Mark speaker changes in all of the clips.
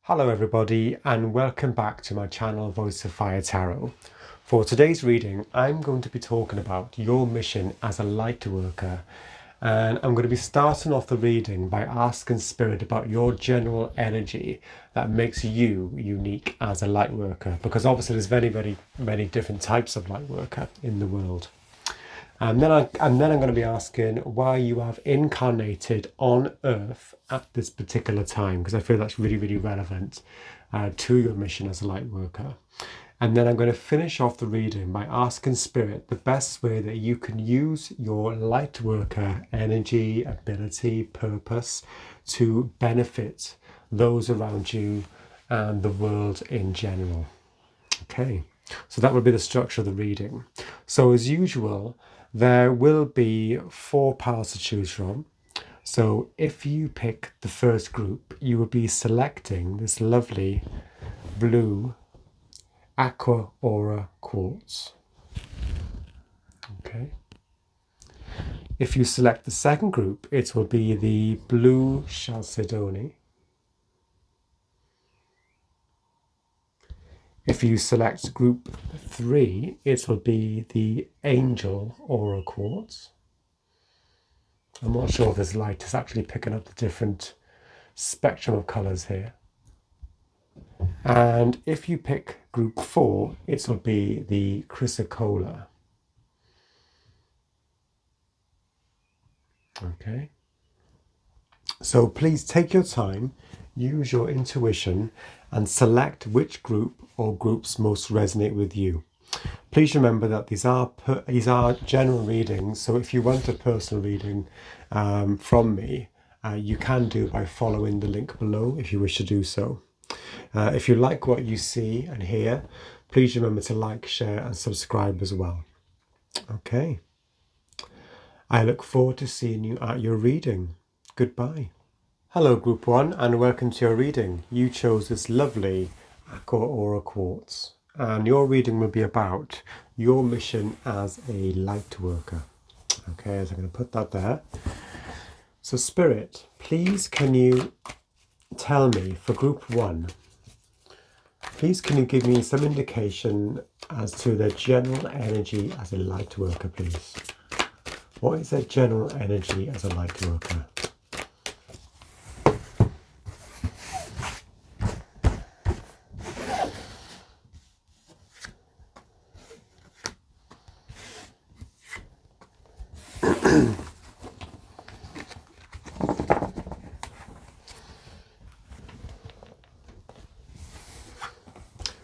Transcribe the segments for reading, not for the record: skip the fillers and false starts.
Speaker 1: Hello everybody and welcome back to my channel Voice of Fire Tarot. For today's reading I'm going to be talking about your mission as a light worker, and I'm going to be starting off the reading by asking Spirit about your general energy that makes you unique as a light worker, because obviously there's very many different types of light worker in the world. And then I'm going to be asking why you have incarnated on Earth at this particular time, because I feel that's really relevant to your mission as a light worker. And then I'm going to finish off the reading by asking Spirit the best way that you can use your light worker energy, ability, purpose to benefit those around you and the world in general. Okay, so that would be the structure of the reading. So as usual, there will be 4 piles to choose from. So if you pick the first group, you will be selecting this lovely blue Aqua Aura Quartz. Okay. If you select the second group, it will be the blue Chalcedony. If you select group 3, it will be the Angel Aura Quartz. I'm not sure if this light is actually picking up the different spectrum of colours here. And if you pick group 4, it will be the Chrysocolla. Okay. So please take your time, use your intuition and select which group or groups most resonate with you. Please remember that these are general readings, so if you want a personal reading from me, you can do by following the link below if you wish to do so. If you like what you see and hear, please remember to like, share and subscribe as well. Okay. I look forward to seeing you at your reading. Goodbye. Hello Group 1 and welcome to your reading. You chose this lovely Aqua Aura Quartz and your reading will be about your mission as a light worker. Okay, so I'm going to put that there. So Spirit, please can you tell me for Group 1, please can you give me some indication as to their general energy as a light worker, please? What is their general energy as a light worker?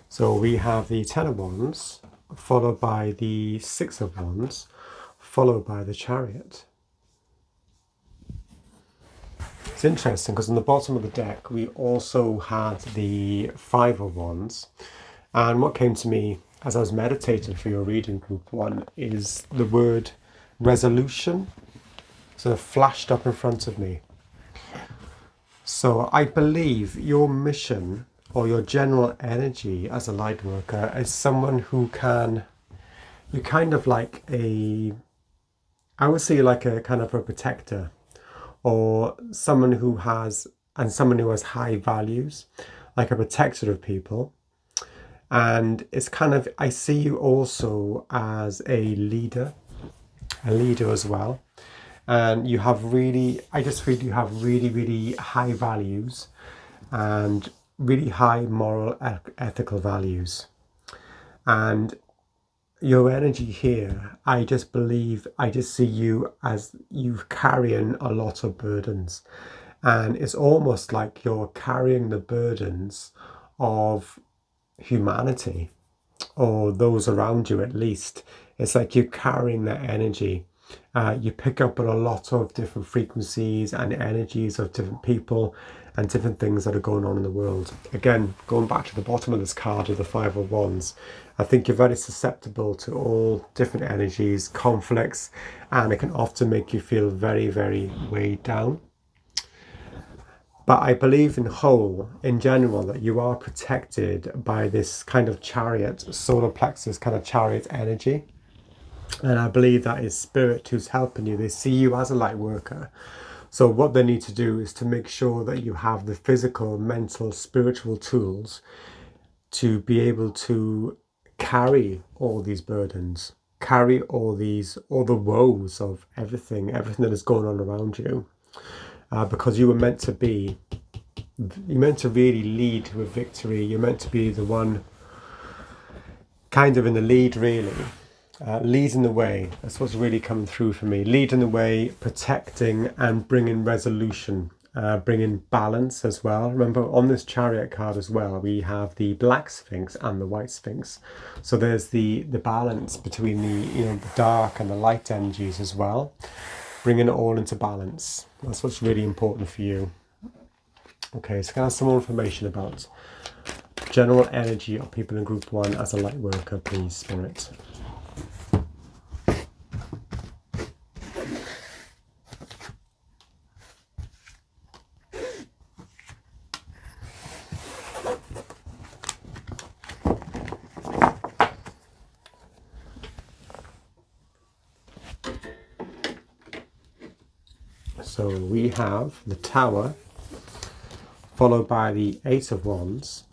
Speaker 1: So we have the 10 of Wands, followed by the 6 of Wands, followed by the Chariot. It's interesting because on the bottom of the deck we also had the 5 of Wands, and what came to me as I was meditating for your reading Group 1 is the word resolution. So it flashed up in front of me. So I believe your mission or your general energy as a light worker is someone who can, you're kind of like a, I would say like a kind of a protector, or someone who has high values, like a protector of people. And it's kind of, I see you also as a leader as well. And you have really, I just feel you have really high values and really high moral, ethical values. And your energy here, I just believe, I just see you as you carrying a lot of burdens. And it's almost like you're carrying the burdens of humanity, or those around you at least. It's like you're carrying that energy. You pick up on a lot of different frequencies and energies of different people and different things that are going on in the world. Again, going back to the bottom of this card of the 5 of Wands, I think you're very susceptible to all different energies, conflicts, and it can often make you feel very weighed down. But I believe in general, that you are protected by this kind of chariot, solar plexus kind of chariot energy. And I believe that is Spirit who's helping you. They see you as a light worker. So what they need to do is to make sure that you have the physical, mental, spiritual tools to be able to carry all these burdens, carry all the woes of everything that is going on around you, because you're meant to really lead to a victory. You're meant to be the one kind of in the lead, really, leading the way. That's what's really coming through for me. Leading the way, protecting and bringing resolution, bringing balance as well. Remember, on this Chariot card as well, we have the Black Sphinx and the White Sphinx. So there's the balance between the dark and the light energies as well, bringing it all into balance. That's what's really important for you. Okay, so can I have some more information about general energy of people in group 1 as a light worker, please, Spirit? So we have the Tower, followed by the Eight of Wands,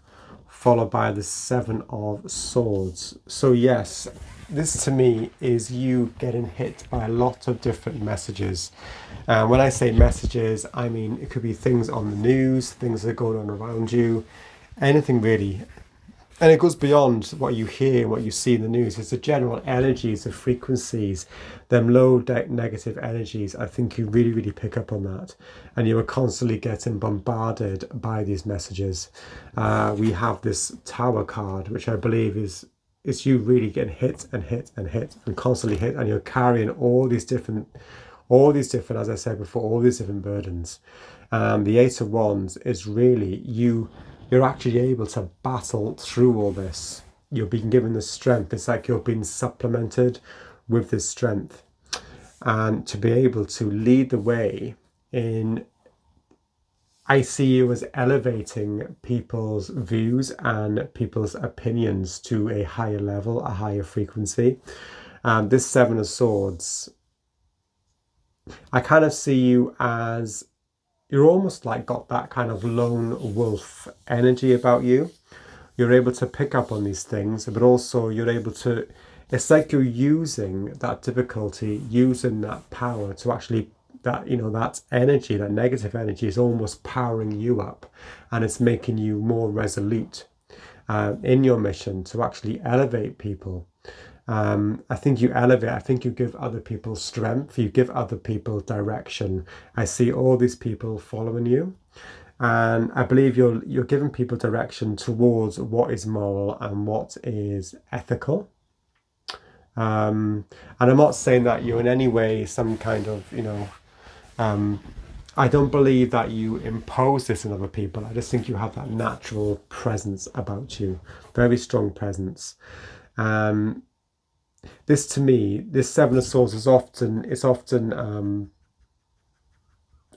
Speaker 1: followed by the Seven of Swords. So yes, this to me is you getting hit by a lot of different messages. When I say messages, I mean it could be things on the news, things that are going on around you, anything really. And it goes beyond what you hear and what you see in the news. It's the general energies, the frequencies, them low negative energies. I think you really, really pick up on that. And you are constantly getting bombarded by these messages. We have this Tower card, which I believe is you really getting hit and hit and hit and constantly hit. And you're carrying all these different, as I said before, all these different burdens. The Eight of Wands is really you're actually able to battle through all this. You're being given the strength. It's like you're being supplemented with this strength. And to be able to lead the way I see you as elevating people's views and people's opinions to a higher level, a higher frequency. This Seven of Swords, I kind of see you as you're almost like got that kind of lone wolf energy about you. You're able to pick up on these things, but also you're able to, it's like you're using that difficulty, using that power to actually, that energy, that negative energy is almost powering you up, and it's making you more resolute in your mission to actually elevate people. I think you elevate, I think you give other people strength, you give other people direction. I see all these people following you, and I believe you're giving people direction towards what is moral and what is ethical. And I'm not saying that you're in any way some kind of, I don't believe that you impose this on other people. I just think you have that natural presence about you, very strong presence. This to me, this Seven of Swords is often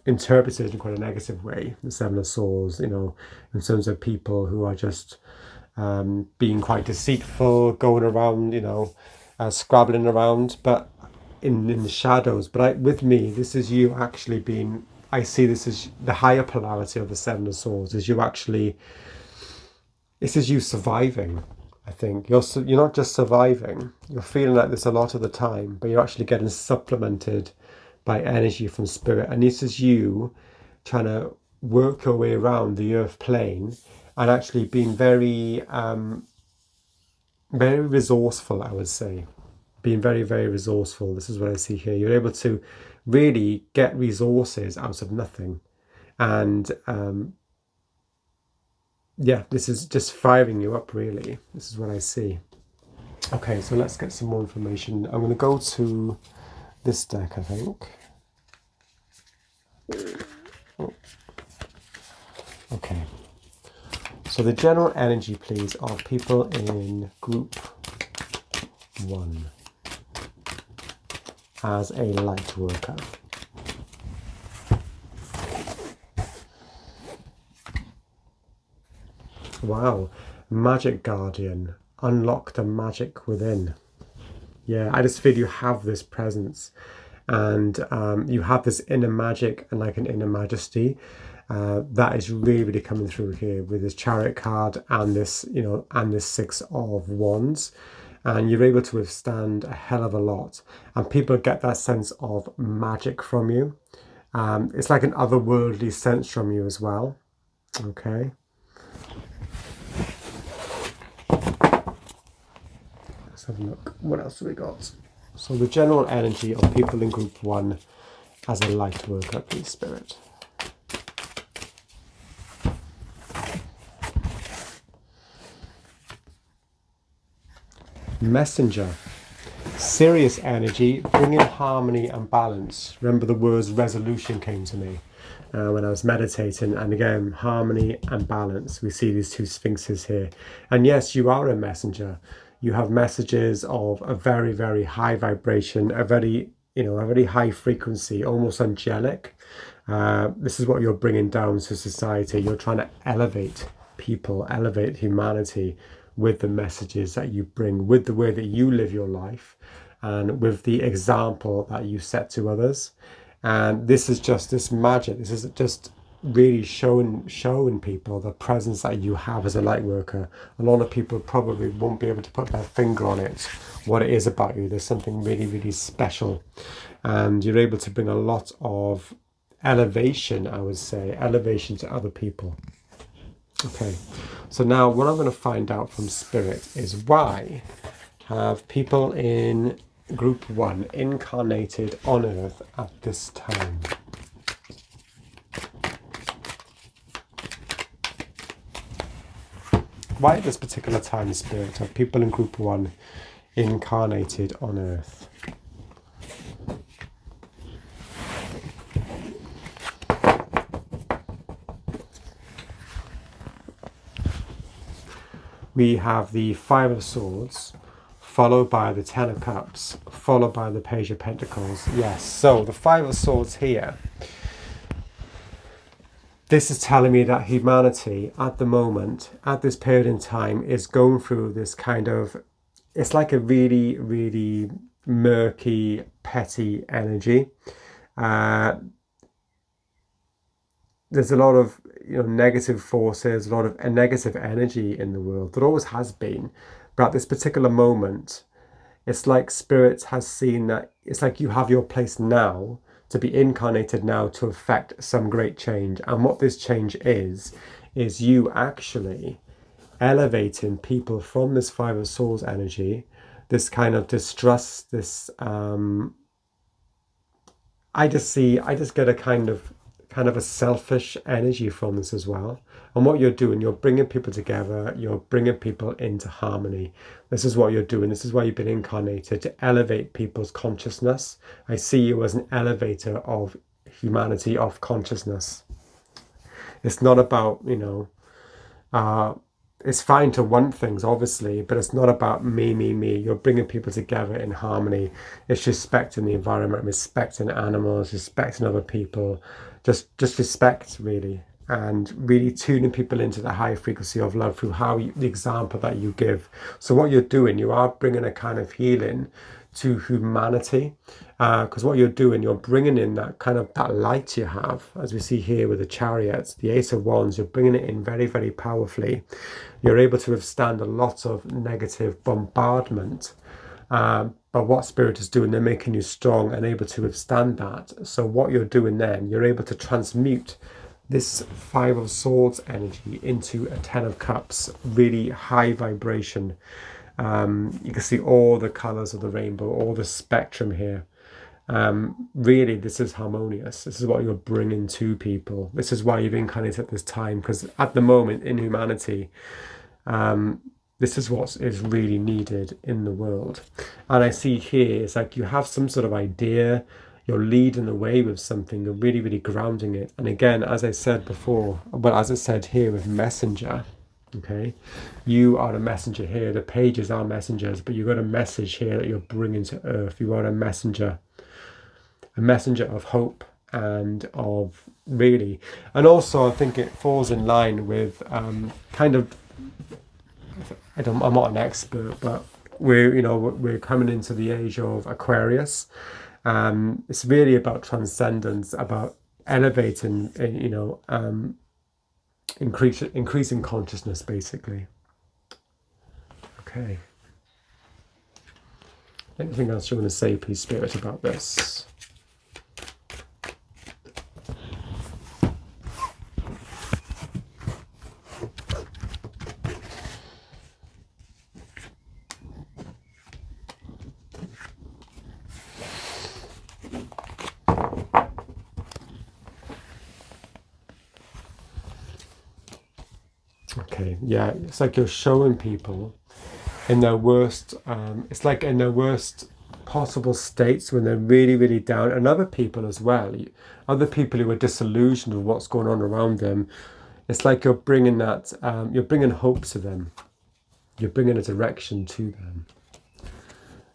Speaker 1: interpreted in quite a negative way. The Seven of Swords, in terms of people who are just being quite deceitful, going around, scrabbling around, but in the shadows. But with me, this is you actually being. I see this as the higher polarity of the Seven of Swords. Is you actually. This is you surviving. I think you're not just surviving, you're feeling like this a lot of the time, but you're actually getting supplemented by energy from spirit. And this is you trying to work your way around the earth plane and actually being very, very resourceful, I would say. Being very, very resourceful. This is what I see here. You're able to really get resources out of nothing. And yeah, this is just firing you up, really. This is what I see. Okay, so let's get some more information. I'm going to go to this deck, I think. Okay. So the general energy, please, of people in group 1 as a light worker. Wow, Magic Guardian, unlock the magic within. Yeah, I just feel you have this presence. and you have this inner magic and like an inner majesty. That is really, really coming through here with this Chariot card and this, you know, and this Six of Wands. And you're able to withstand a hell of a lot. And people get that sense of magic from you. It's like an otherworldly sense from you as well. Okay. Let's have a look. What else have we got? So the general energy of people in group 1 as a light worker, please, Spirit. Messenger. Serious energy, bringing harmony and balance. Remember the words resolution came to me when I was meditating, and again, harmony and balance. We see these two sphinxes here. And yes, you are a messenger. You have messages of a very, very high vibration, a very, you know, a very high frequency, almost angelic. This is what you're bringing down to society. You're trying to elevate people, elevate humanity with the messages that you bring, with the way that you live your life, and with the example that you set to others. And this is just this magic. This is just really showing people the presence that you have as a light worker. A lot of people probably won't be able to put their finger on it, what it is about you. There's something really, really special, and you're able to bring a lot of elevation, I would say, elevation to other people. Okay, so now what I'm going to find out from Spirit is why have people in group 1 incarnated on Earth at this time? Why at this particular time, Spirit, have people in group 1 incarnated on Earth? We have the Five of Swords, followed by the Ten of Cups, followed by the Page of Pentacles. Yes, so the Five of Swords here. This is telling me that humanity at the moment, at this period in time, is going through this kind of, it's like a really, really murky, petty energy. There's a lot of, you know, negative forces, a lot of negative energy in the world. There always has been. But at this particular moment, it's like Spirit has seen that it's like you have your place now to be incarnated now to affect some great change. And what this change is you actually elevating people from this Five of Swords energy, this kind of distrust, this, I just get a kind of a selfish energy from this as well. And what you're doing, you're bringing people together, you're bringing people into harmony. This is what you're doing. This is why you've been incarnated, to elevate people's consciousness. I see you as an elevator of humanity, of consciousness. It's not about, you know, it's fine to want things, obviously, but it's not about me, me, me. You're bringing people together in harmony. It's respecting the environment, respecting animals, respecting other people. Just respect, really, and really tuning people into the high frequency of love through the example that you give. So what you're doing, you are bringing a kind of healing to humanity, because what you're doing, you're bringing in that kind of that light you have, as we see here with the Chariots, the Ace of Wands. You're bringing it in very, very powerfully. You're able to withstand a lot of negative bombardment. But what Spirit is doing, they're making you strong and able to withstand that. So what you're doing then, you're able to transmute this Five of Swords energy into a Ten of Cups, really high vibration. You can see all the colours of the rainbow, all the spectrum here. Really, this is harmonious. This is what you're bringing to people. This is why you've incarnated at this time, because at the moment in humanity, this is what is really needed in the world. And I see here, it's like you have some sort of idea, you're leading the way with something, you're really, really grounding it. And again, as I said before, but as I said here with messenger, okay, you are a messenger here. The pages are messengers, but you've got a message here that you're bringing to earth. You are a messenger of hope and of really, and also I think it falls in line with kind of, I'm not an expert, but we're coming into the age of Aquarius, It's really about transcendence, about elevating, increasing consciousness, basically. Okay. Anything else you want to say, please, Spirit, about this? Okay, yeah, it's like you're showing people in their worst, it's like in their worst possible states when they're really, really down, and other people as well, other people who are disillusioned with what's going on around them. It's like you're bringing that, you're bringing hope to them. You're bringing a direction to them.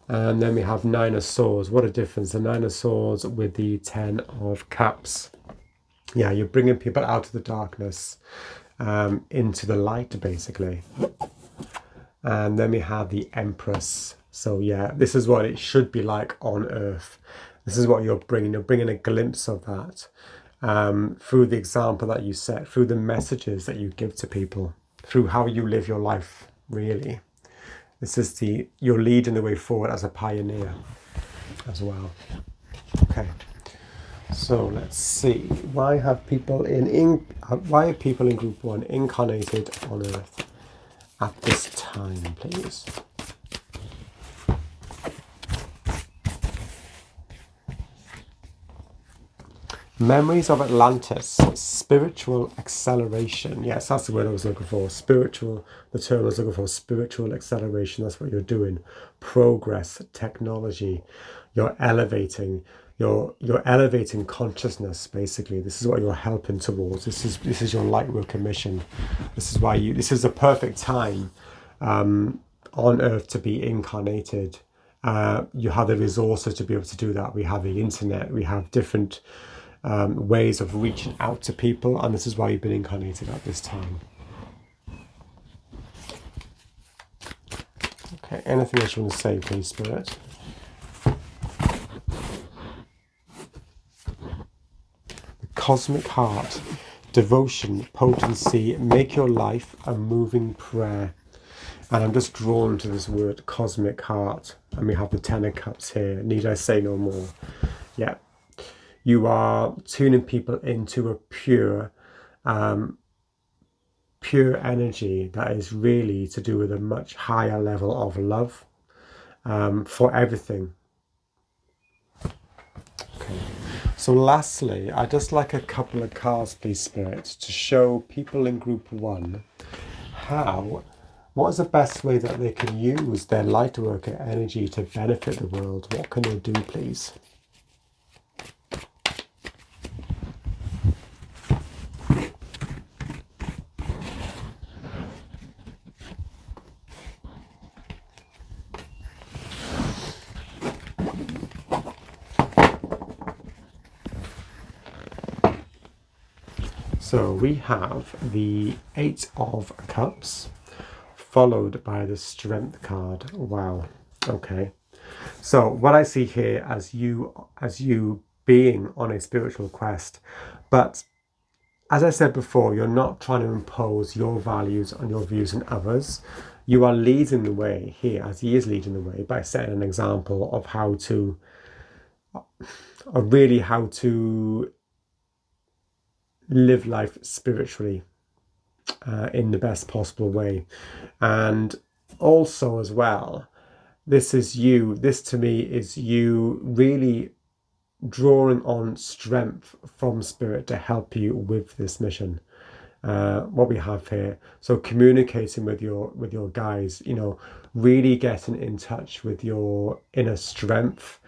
Speaker 1: And then we have Nine of Swords. What a difference. The Nine of Swords with the Ten of Cups. Yeah, you're bringing people out of the darkness into the light, basically. And then we have the Empress. So yeah, this is what it should be like on Earth. This is what you're bringing. You're bringing a glimpse of that through the example that you set, through the messages that you give to people, through how you live your life, really. This is you're leading the way forward as a pioneer as well. Okay. So let's see. Why are people in Group 1 incarnated on Earth at this time, please? Memories of Atlantis, spiritual acceleration. Yes, that's the word I was looking for. The term I was looking for, spiritual acceleration. That's what you're doing. Progress, technology. You're elevating. You're elevating consciousness, basically. This is what you're helping towards. This is your Lightworker mission. This is the perfect time on Earth to be incarnated. You have the resources to be able to do that. We have the internet. We have different ways of reaching out to people, and this is why you've been incarnated at this time. Okay, anything else you want to say, please, Spirit? The Cosmic Heart, devotion, potency, make your life a moving prayer. And I'm just drawn to this word, Cosmic Heart, and we have the Ten of Cups here. Need I say no more? Yeah. You are tuning people into a pure energy that is really to do with a much higher level of love for everything. Okay. So lastly, I'd just like a couple of cards, please, Spirit, to show people in Group 1 what is the best way that they can use their Lightworker energy to benefit the world. What can they do, please? So we have the Eight of Cups, followed by the Strength card. Wow. Okay. So what I see here as you being on a spiritual quest, but as I said before, you're not trying to impose your values on your views on others. You are leading the way here, as he is leading the way, by setting an example of how to live life spiritually in the best possible way. And also as well, this to me is you really drawing on strength from Spirit to help you with this mission. What we have here, so communicating with your guys, really getting in touch with your inner strength,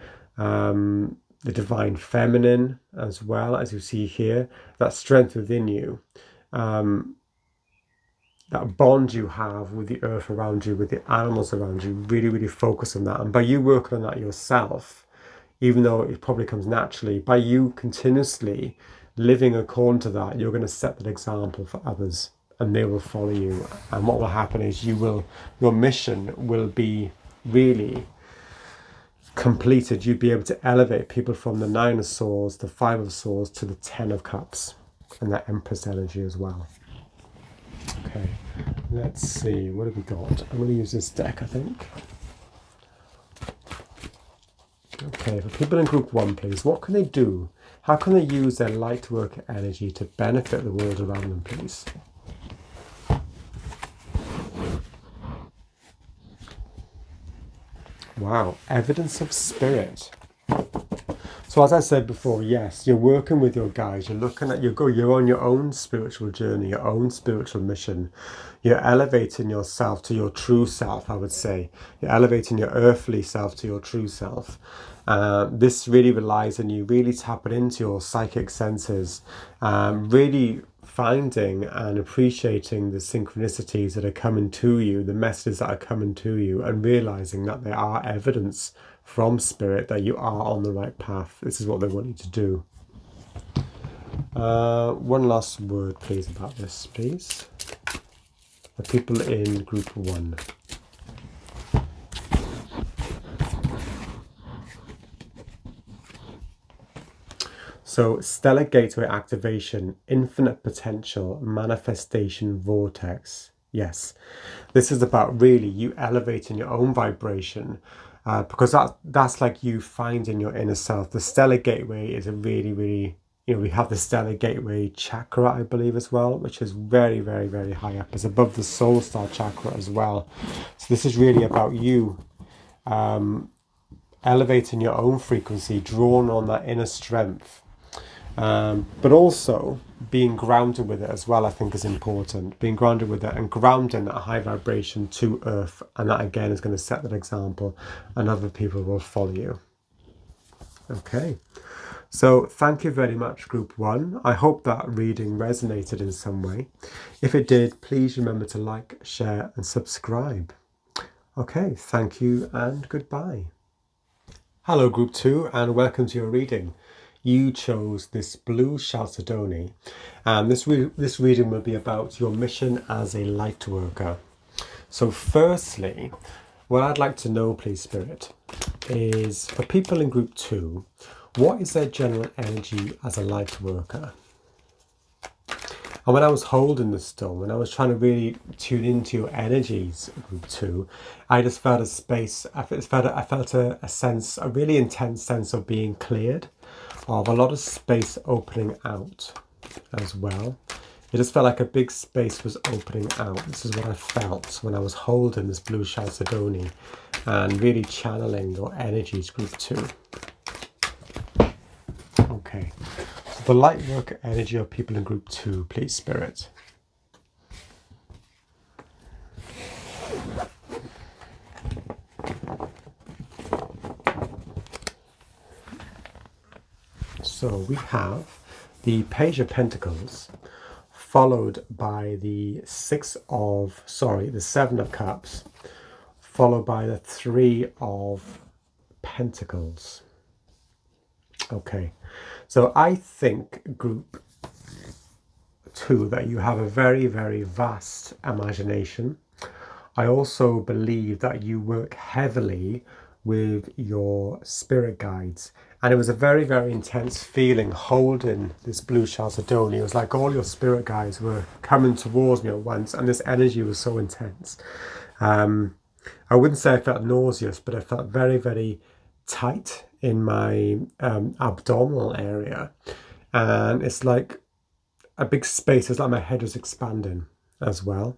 Speaker 1: the divine feminine, as well as you see here, that strength within you, that bond you have with the earth around you, with the animals around you. Really, really focus on that. And by you working on that yourself, even though it probably comes naturally, by you continuously living according to that, you're going to set that example for others, and they will follow you. And what will happen is your mission will be really completed, you'd be able to elevate people from the 9 of Swords, the 5 of Swords, to the 10 of Cups, and that Empress energy as well. Okay, let's see, what have we got? I'm going to use this deck, I think. Okay, for people in group 1, please, what can they do? How can they use their Lightworker energy to benefit the world around them, please? Wow, evidence of spirit. So as I said before, yes, you're working with your guides. You're looking at you're on your own spiritual journey, your own spiritual mission. You're elevating yourself to your true self, I would say. You're elevating your earthly self to your true self. This really relies on you really tapping into your psychic senses, really finding and appreciating the synchronicities that are coming to you, the messages that are coming to you, and realizing that there are evidence from spirit that you are on the right path. This is what they want you to do. One last word, please, about this, please. The people in group 1. So, stellar gateway activation, infinite potential, manifestation vortex. Yes, this is about really you elevating your own vibration, because that's like you finding your inner self. The stellar gateway is a really, really, we have the stellar gateway chakra, I believe, as well, which is very, very, very high up. It's above the soul star chakra as well. So this is really about you elevating your own frequency, drawn on that inner strength. But also being grounded with it as well, I think, is important. Being grounded with it and grounding that high vibration to earth. And that, again, is going to set that example, and other people will follow you. Okay. So thank you very much, group 1. I hope that reading resonated in some way. If it did, please remember to like, share, and subscribe. Okay. Thank you and goodbye. Hello, group 2, and welcome to your reading. You chose this blue Chalcedony, and this reading will be about your mission as a light worker. So firstly, what I'd like to know, please, Spirit, is for people in group 2, what is their general energy as a light worker? And when I was holding the stone, when I was trying to really tune into your energies, group 2, I just felt a space, I felt a sense, a really intense sense of being cleared, of a lot of space opening out as well. It just felt like a big space was opening out. This is what I felt when I was holding this blue Chalcedony and really channeling your energies, group 2. Okay, so the light worker energy of people in group 2, please, Spirit. So we have the Page of Pentacles, followed by the 7 of Cups, followed by the 3 of Pentacles. Okay, so I think group 2 that you have a very, very vast imagination. I also believe that you work heavily with your spirit guides, and it was a very, very intense feeling holding this blue Chalcedony. It was like all your spirit guides were coming towards me at once, and this energy was so intense. I wouldn't say I felt nauseous, but I felt very, very tight in my abdominal area, and it's like a big space. It's like my head was expanding as well,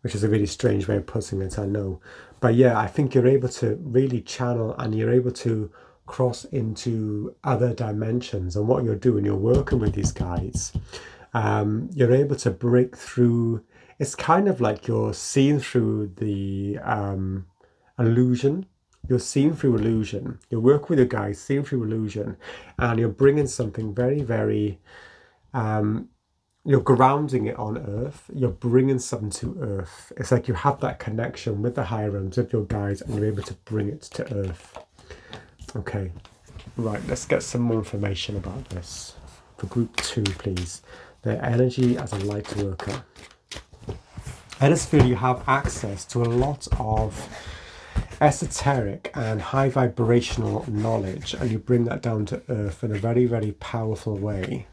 Speaker 1: which is a really strange way of putting it, I know. But yeah, I think you're able to really channel, and you're able to cross into other dimensions. And what you're doing, you're working with these guides. You're able to break through. It's kind of like you're seeing through the illusion. You're seeing through illusion. You work with your guides, seeing through illusion, and you're bringing something very, very you're grounding it on earth. You're bringing something to earth. It's like you have that connection with the higher realms, with your guides, and you're able to bring it to earth. Okay, right, let's get some more information about this. For group 2, please. Their energy as a light worker. I just feel you have access to a lot of esoteric and high vibrational knowledge, and you bring that down to earth in a very, very powerful way.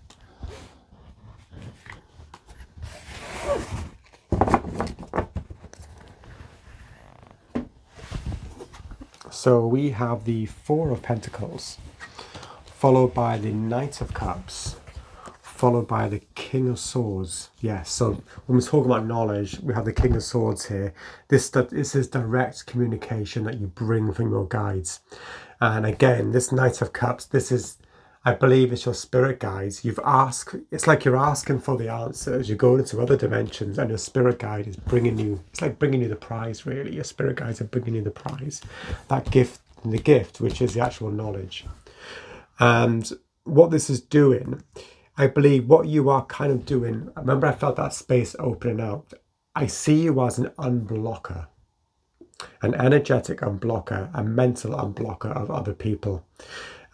Speaker 1: So we have the Four of Pentacles, followed by the Knight of Cups, followed by the King of Swords. Yes, so when we're talking about knowledge, we have the King of Swords here. This is direct communication that you bring from your guides. And again, this Knight of Cups, this is, I believe it's your spirit guides. You've asked, it's like you're asking for the answers. You go into other dimensions and your spirit guide is bringing you, it's like bringing you the prize, really. Your spirit guides are bringing you the prize. That gift, the gift, which is the actual knowledge. And what this is doing, I believe what you are kind of doing, remember I felt that space opening out. I see you as an unblocker, an energetic unblocker, a mental unblocker of other people.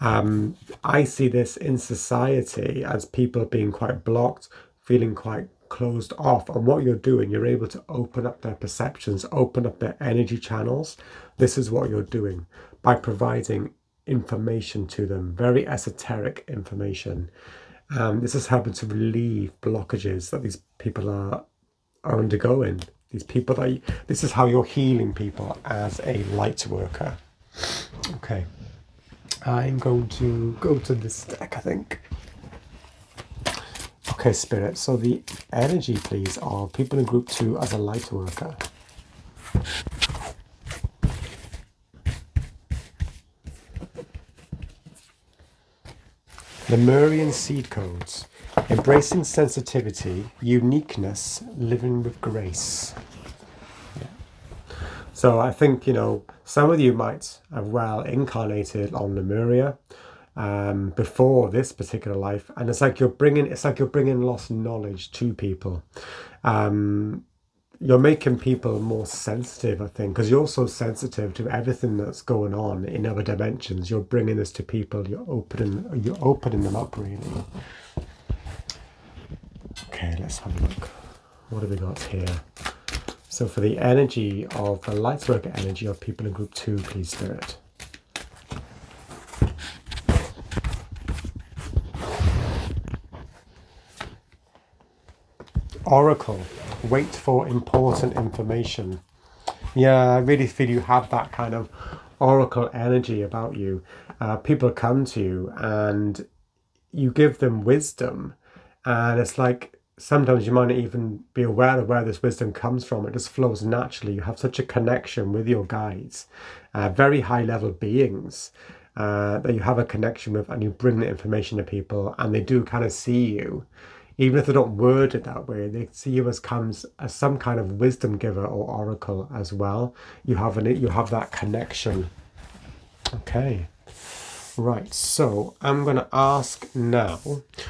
Speaker 1: I see this in society as people being quite blocked, feeling quite closed off. And what you're doing, you're able to open up their perceptions, open up their energy channels. This is what you're doing by providing information to them, very esoteric information. This is helping to relieve blockages that these people are undergoing. These people this is how you're healing people as a light worker. Okay. I'm going to go to this deck, I think. Okay, Spirit. So the energy, please, of people in group 2 as a light worker. Lemurian seed codes. Embracing sensitivity, uniqueness, living with grace. So I think, you know, some of you might have well incarnated on Lemuria before this particular life, and it's like you're bringing lost knowledge to people. You're making people more sensitive, I think, because you're so sensitive to everything that's going on in other dimensions. You're bringing this to people. You're opening them up, really. Okay, let's have a look. What have we got here? So for the energy of the Lightworker energy of people in group 2, please, Spirit. Oracle. Wait for important information. Yeah, I really feel you have that kind of oracle energy about you. People come to you and you give them wisdom, and it's like sometimes you might not even be aware of where this wisdom comes from. It just flows naturally. You have such a connection with your guides, very high level beings that you have a connection with, and you bring the information to people, and they do kind of see you. Even if they don't word it that way, they see you as some kind of wisdom giver or oracle as well. You have that connection. Okay. Right, so I'm going to ask now,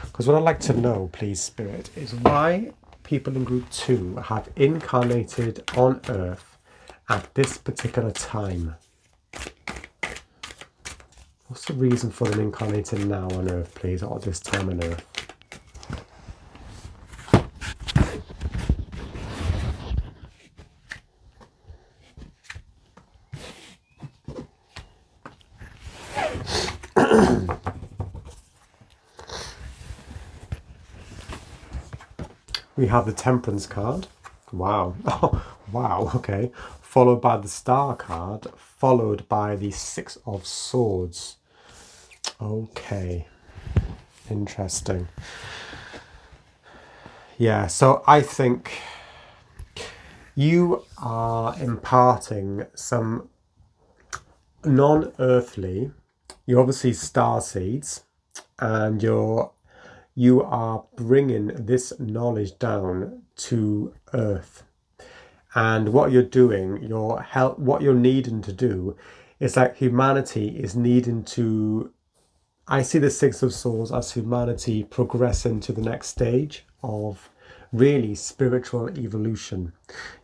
Speaker 1: because what I'd like to know, please, Spirit, is why people in group 2 have incarnated on Earth at this particular time. What's the reason for them incarnating now on Earth, please, or at this time on Earth? We have the Temperance card. Wow. Oh, wow, okay. Followed by the Star card, followed by the Six of Swords. Okay. Interesting. Yeah, so I think you are imparting some non-earthly, you're obviously starseeds, and you are bringing this knowledge down to Earth. And what you're doing, what you're needing to do, is like humanity is needing to. I see the Six of Swords as humanity progressing to the next stage of really spiritual evolution.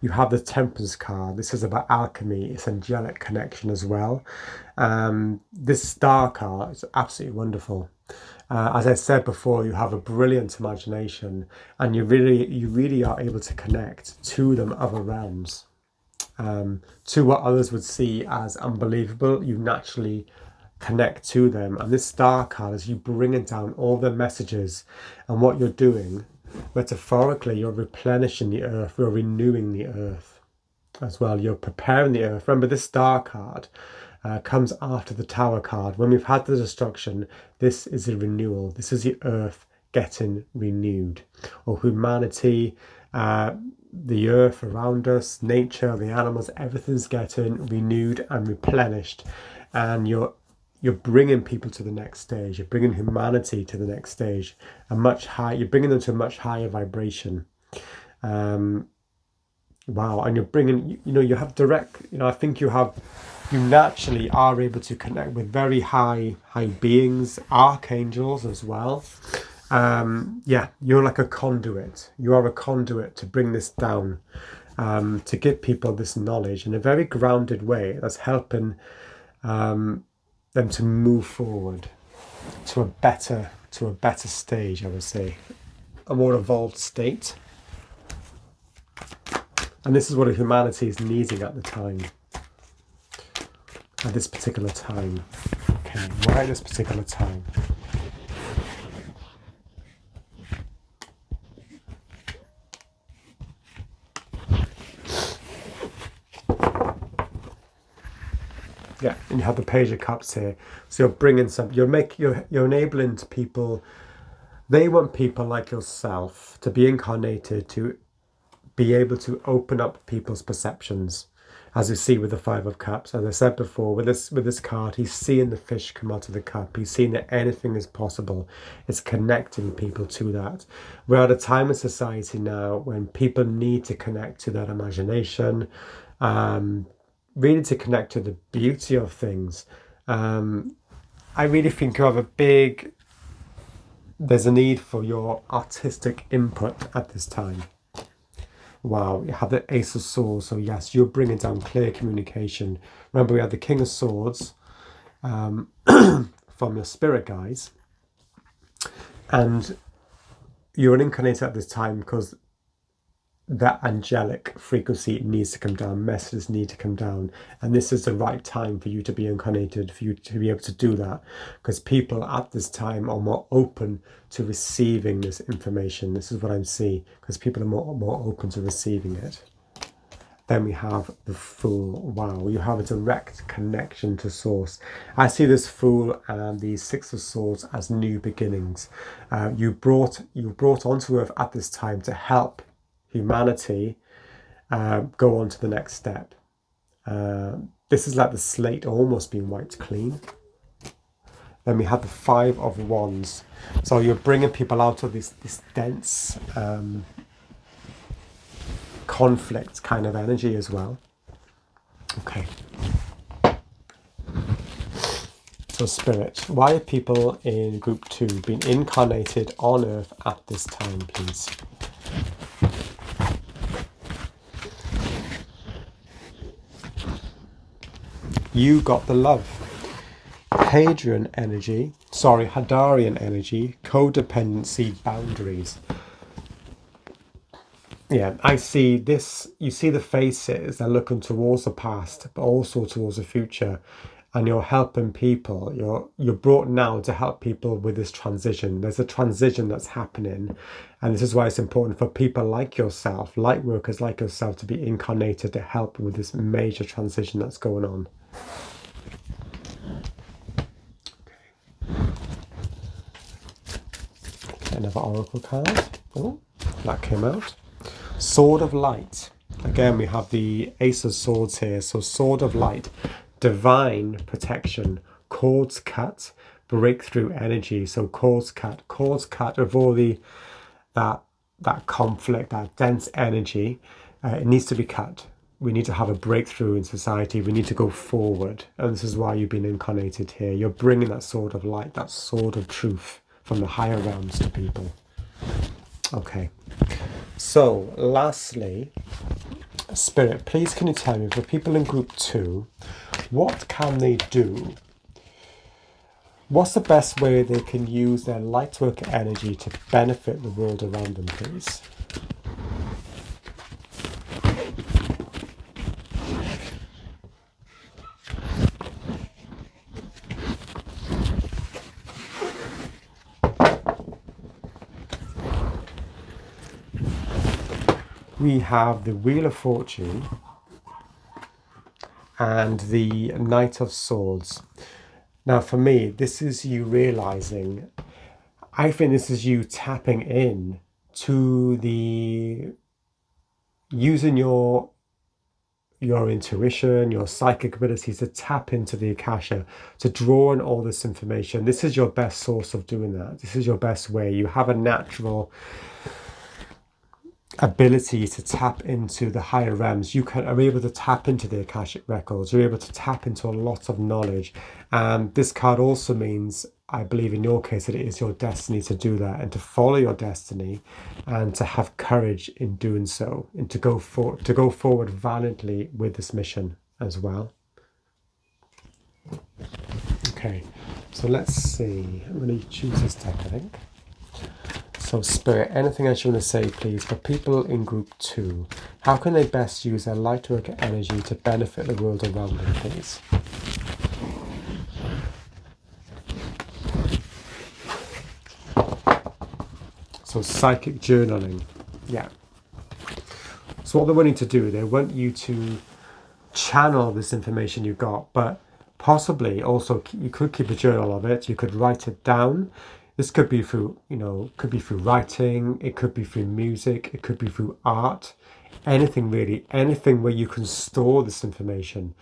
Speaker 1: You have the Temperance card. This is about alchemy. It's angelic connection as well. This Star card is absolutely wonderful. As I said before, you have a brilliant imagination, and you really are able to connect to them other realms. to what others would see as unbelievable. You naturally connect to them. And this star card is you bringing down all the messages, and what you're doing, metaphorically, you're replenishing the earth, you're renewing the earth as well. You're preparing the earth. Remember, this star card comes after the tower card. When we've had the destruction, this is a renewal. This is the earth getting renewed, or humanity, the earth around us, nature, the animals, everything's getting renewed and replenished. And you're bringing people to the next stage. You're bringing humanity to the next stage, you're bringing them to a much higher vibration. Wow. And you're bringing, you have direct, I think you naturally are able to connect with very high beings, archangels as well. You're like a conduit. You are a conduit to bring this down, to give people this knowledge in a very grounded way that's helping them to move forward to a better stage, I would say, a more evolved state. And this is what humanity is needing at the time, at this particular time. Okay, why at this particular time? Yeah, and you have the Page of Cups here. So you're bringing you're enabling people. They want people like yourself to be incarnated, to be able to open up people's perceptions, as you see with the Five of Cups. As I said before, with this card, he's seeing the fish come out of the cup. He's seeing that anything is possible. It's connecting people to that. We're at a time in society now when people need to connect to that imagination, really to connect to the beauty of things. I really think there's a need for your artistic input at this time. Wow, you have the Ace of Swords, so yes, you're bringing down clear communication. Remember, we had the King of Swords from your spirit guides, and you're an incarnator at this time because that angelic frequency needs to come down, messages need to come down, and this is the right time for you to be incarnated, for you to be able to do that, because people at this time are more open to receiving this information. This is what I'm seeing, because people are more open to receiving it. Then we have the Fool. Wow, you have a direct connection to Source. I see this Fool and the Six of Swords as new beginnings. You brought onto Earth at this time to help humanity go on to the next step. This is like the slate almost being wiped clean. Then we have the Five of Wands. So you're bringing people out of this dense conflict kind of energy as well. Okay. So Spirit, why are people in group 2 being incarnated on Earth at this time, please? You got the Love. Hadrian energy, Hadarian energy, codependency, boundaries. Yeah, I see this. You see the faces, they're looking towards the past, but also towards the future. And you're helping people. You're brought now to help people with this transition. There's a transition that's happening. And this is why it's important for people like yourself, light workers like yourself, to be incarnated to help with this major transition that's going on. Okay, another oracle card. Oh, that came out. Sword of Light. Again, we have the Ace of Swords here. So Sword of Light, divine protection, cords cut, breakthrough energy. So cords cut of all that conflict, that dense energy. It needs to be cut. We need to have a breakthrough in society. We need to go forward. And this is why you've been incarnated here. You're bringing that sword of light, that sword of truth from the higher realms to people. Okay. So, lastly, Spirit, please can you tell me, for people in group 2, what can they do? What's the best way they can use their Lightworker energy to benefit the world around them, please? we have the Wheel of Fortune and the Knight of Swords. Now for me, this is you realizing, I think this is you tapping in to the, using your intuition, your psychic abilities to tap into the Akasha, to draw in all this information. This is your best source of doing that. This is your best way. You have a natural ability to tap into the higher realms. You are able to tap into the Akashic records. You're able to tap into a lot of knowledge. And this card also means, I believe in your case, that it is your destiny to do that and to follow your destiny and to have courage in doing so and to go forward valiantly with this mission as well. Okay, so let's see. I'm going to choose this deck, I think. So Spirit, anything else you want to say, please, for people in group 2? How can they best use their Lightworker energy to benefit the world around them, please? So psychic journaling, yeah. So what they want you to do, they want you to channel this information you got, but possibly also you could keep a journal of it. You could write it down. This could be through, could be through writing. It could be through music. It could be through art. Anything really, anything where you can store this information,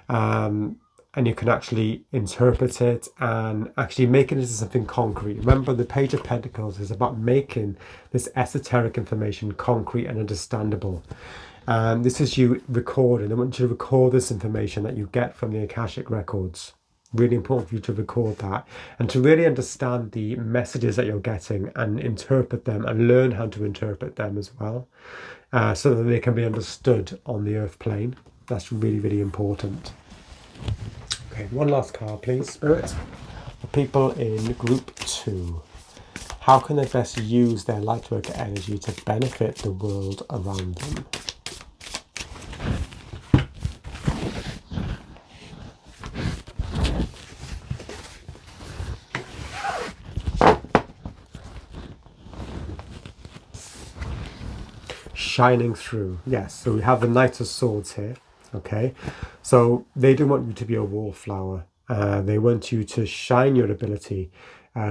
Speaker 1: and you can actually interpret it and actually make it into something concrete. Remember, the Page of Pentacles is about making this esoteric information concrete and understandable. This is you recording. I want you to record this information that you get from the Akashic records. Really important for you to record that and to really understand the messages that you're getting and interpret them and learn how to interpret them as well, so that they can be understood on the earth plane. That's really, really important. Okay, one last card, please, Spirit. For people in group 2, how can they best use their Lightworker energy to benefit the world around them? Shining through, yes. So we have the Knight of Swords here. Okay, so they don't want you to be a wallflower. They want you to shine your ability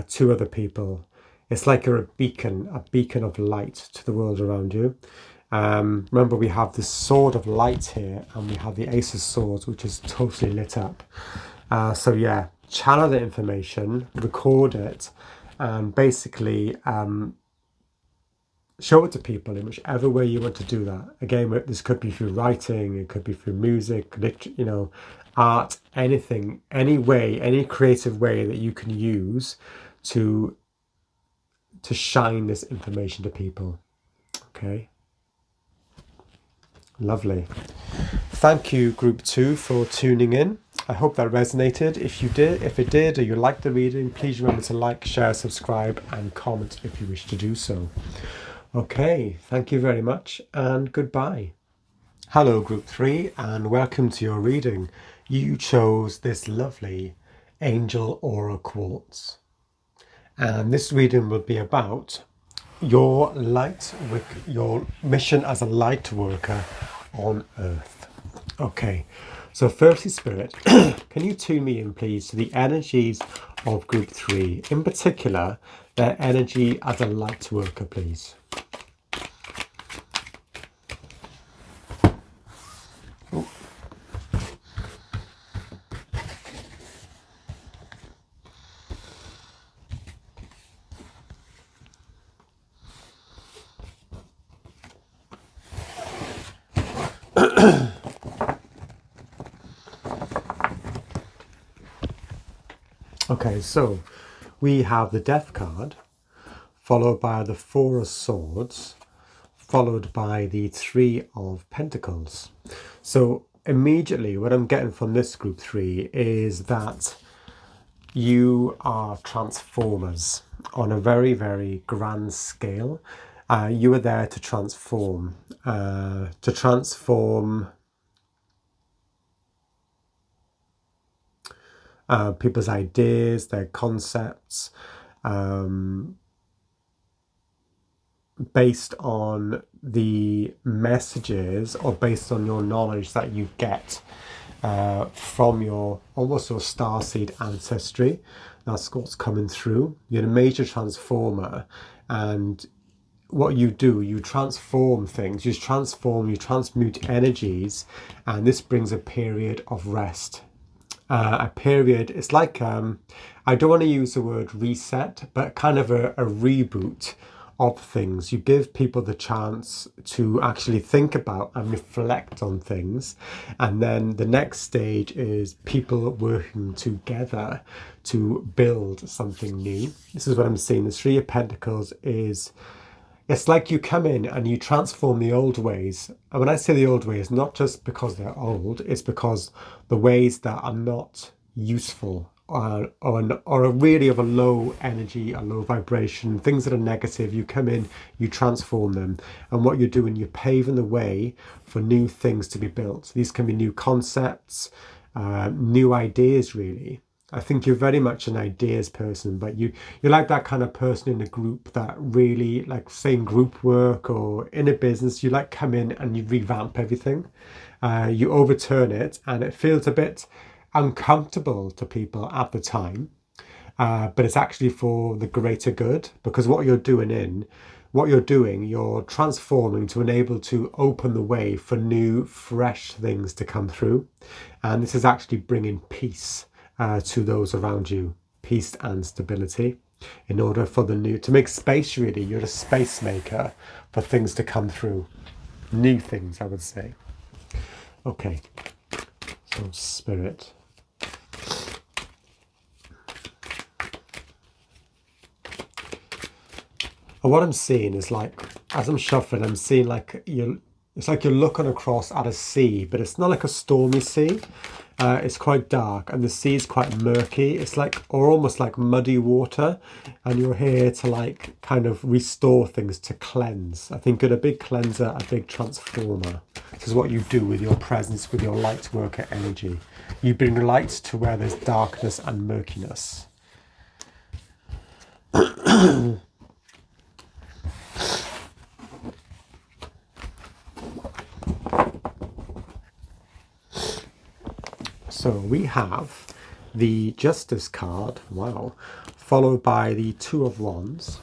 Speaker 1: to other people. It's like you're a beacon of light to the world around you. Remember, we have this sword of light here, and we have the Ace of Swords, which is totally lit up. So yeah, channel the information, record it, and basically show it to people in whichever way you want to do that. Again, this could be through writing, it could be through music, art, anything, any way, any creative way that you can use to shine this information to people. Okay, lovely. Thank you, group 2, for tuning in. I hope that resonated. If it did, or you liked the reading, please remember to like, share, subscribe, and comment if you wish to do so. Okay, thank you very much, and goodbye. Hello, group 3, and welcome to your reading. You chose this lovely Angel Aura Quartz, and this reading will be about your mission as a light worker on Earth. Okay, so firstly, Spirit, can you tune me in, please, to the energies of group 3, in particular their energy as a light worker, please. Okay, so we have the Death card, followed by the 4 of Swords, followed by the 3 of Pentacles. So immediately what I'm getting from this group 3 is that you are transformers on a very, very grand scale. You are there to transform people's ideas, their concepts, based on the messages or based on your knowledge that you get from your almost your starseed ancestry. That's what's coming through. You're a major transformer, and what you do, you transform things, you transmute energies, and this brings a period of rest. A period, it's like, I don't want to use the word reset, but kind of a reboot of things. You give people the chance to actually think about and reflect on things. And then the next stage is people working together to build something new. This is what I'm seeing. The Three of Pentacles is, it's like you come in and you transform the old ways. And when I say the old ways, not just because they're old, it's because the ways that are not useful or are really of a low energy, a low vibration, things that are negative, you come in, you transform them. And what you're doing, you're paving the way for new things to be built. These can be new concepts, new ideas, really. I think you're very much an ideas person, but you're like that kind of person in a group that really, like, say in group work or in a business, you like come in and you revamp everything. You overturn it, and it feels a bit uncomfortable to people at the time, but it's actually for the greater good, because what you're doing, you're transforming to enable to open the way for new, fresh things to come through. And this is actually bringing peace to those around you, peace and stability, in order for the new, to make space, really. You're a space maker for things to come through, new things, I would say. Okay, so Spirit. And what I'm seeing is, like, as I'm shuffling, I'm seeing like it's like you're looking across at a sea, but it's not like a stormy sea. It's quite dark, and the sea is quite murky. It's like, or almost like muddy water, and you're here to, like, kind of restore things, to cleanse. I think you're a big cleanser, a big transformer. This is what you do with your presence, with your light worker energy. You bring light to where there's darkness and murkiness. So we have the Justice card, wow, followed by the Two of Wands,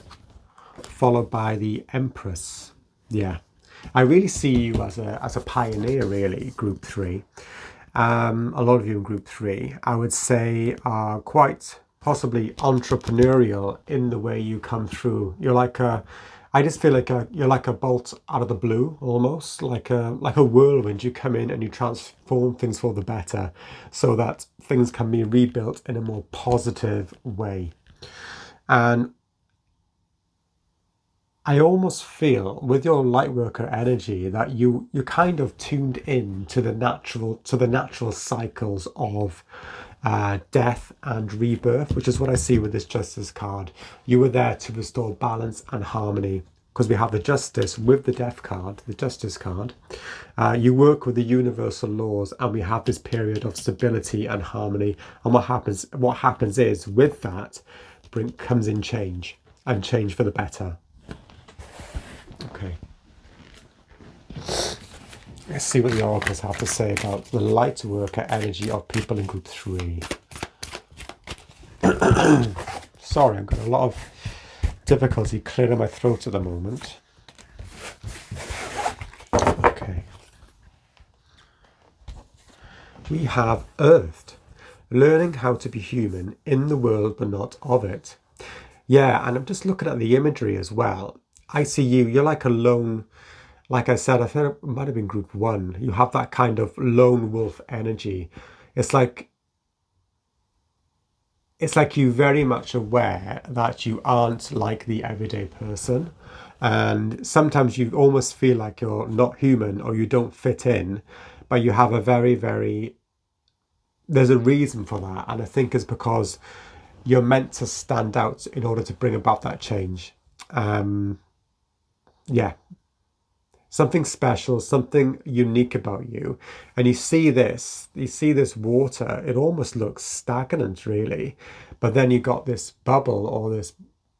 Speaker 1: followed by the Empress. Yeah, I really see you as a pioneer, really, Group 3. A lot of you in Group 3, I would say, are quite possibly entrepreneurial in the way you come through. You're like I just feel like you're like a bolt out of the blue, almost like a whirlwind. You come in and you transform things for the better, so that things can be rebuilt in a more positive way. And I almost feel with your Lightworker energy that you kind of tuned in to the natural cycles of death and rebirth, which is what I see with this Justice card. You were there to restore balance and harmony, because we have the Justice with the Death card, the Justice card. You work with the universal laws, and we have this period of stability and harmony. And what happens is, with that comes in change, and change for the better. Okay. Let's see what the oracles have to say about the Lightworker energy of people in Group 3. Sorry, I've got a lot of difficulty clearing my throat at the moment. Okay. We have Earthed, learning how to be human in the world but not of it. Yeah, and I'm just looking at the imagery as well. I see you're like a lone, like I said, I think it might have been Group 1. You have that kind of lone wolf energy. It's like you're very much aware that you aren't like the everyday person. And sometimes you almost feel like you're not human or you don't fit in, but you have a very, very, there's a reason for that. And I think it's because you're meant to stand out in order to bring about that change. Yeah. Something special, something unique about you. And you see this water, it almost looks stagnant, really. But then you got this bubble or this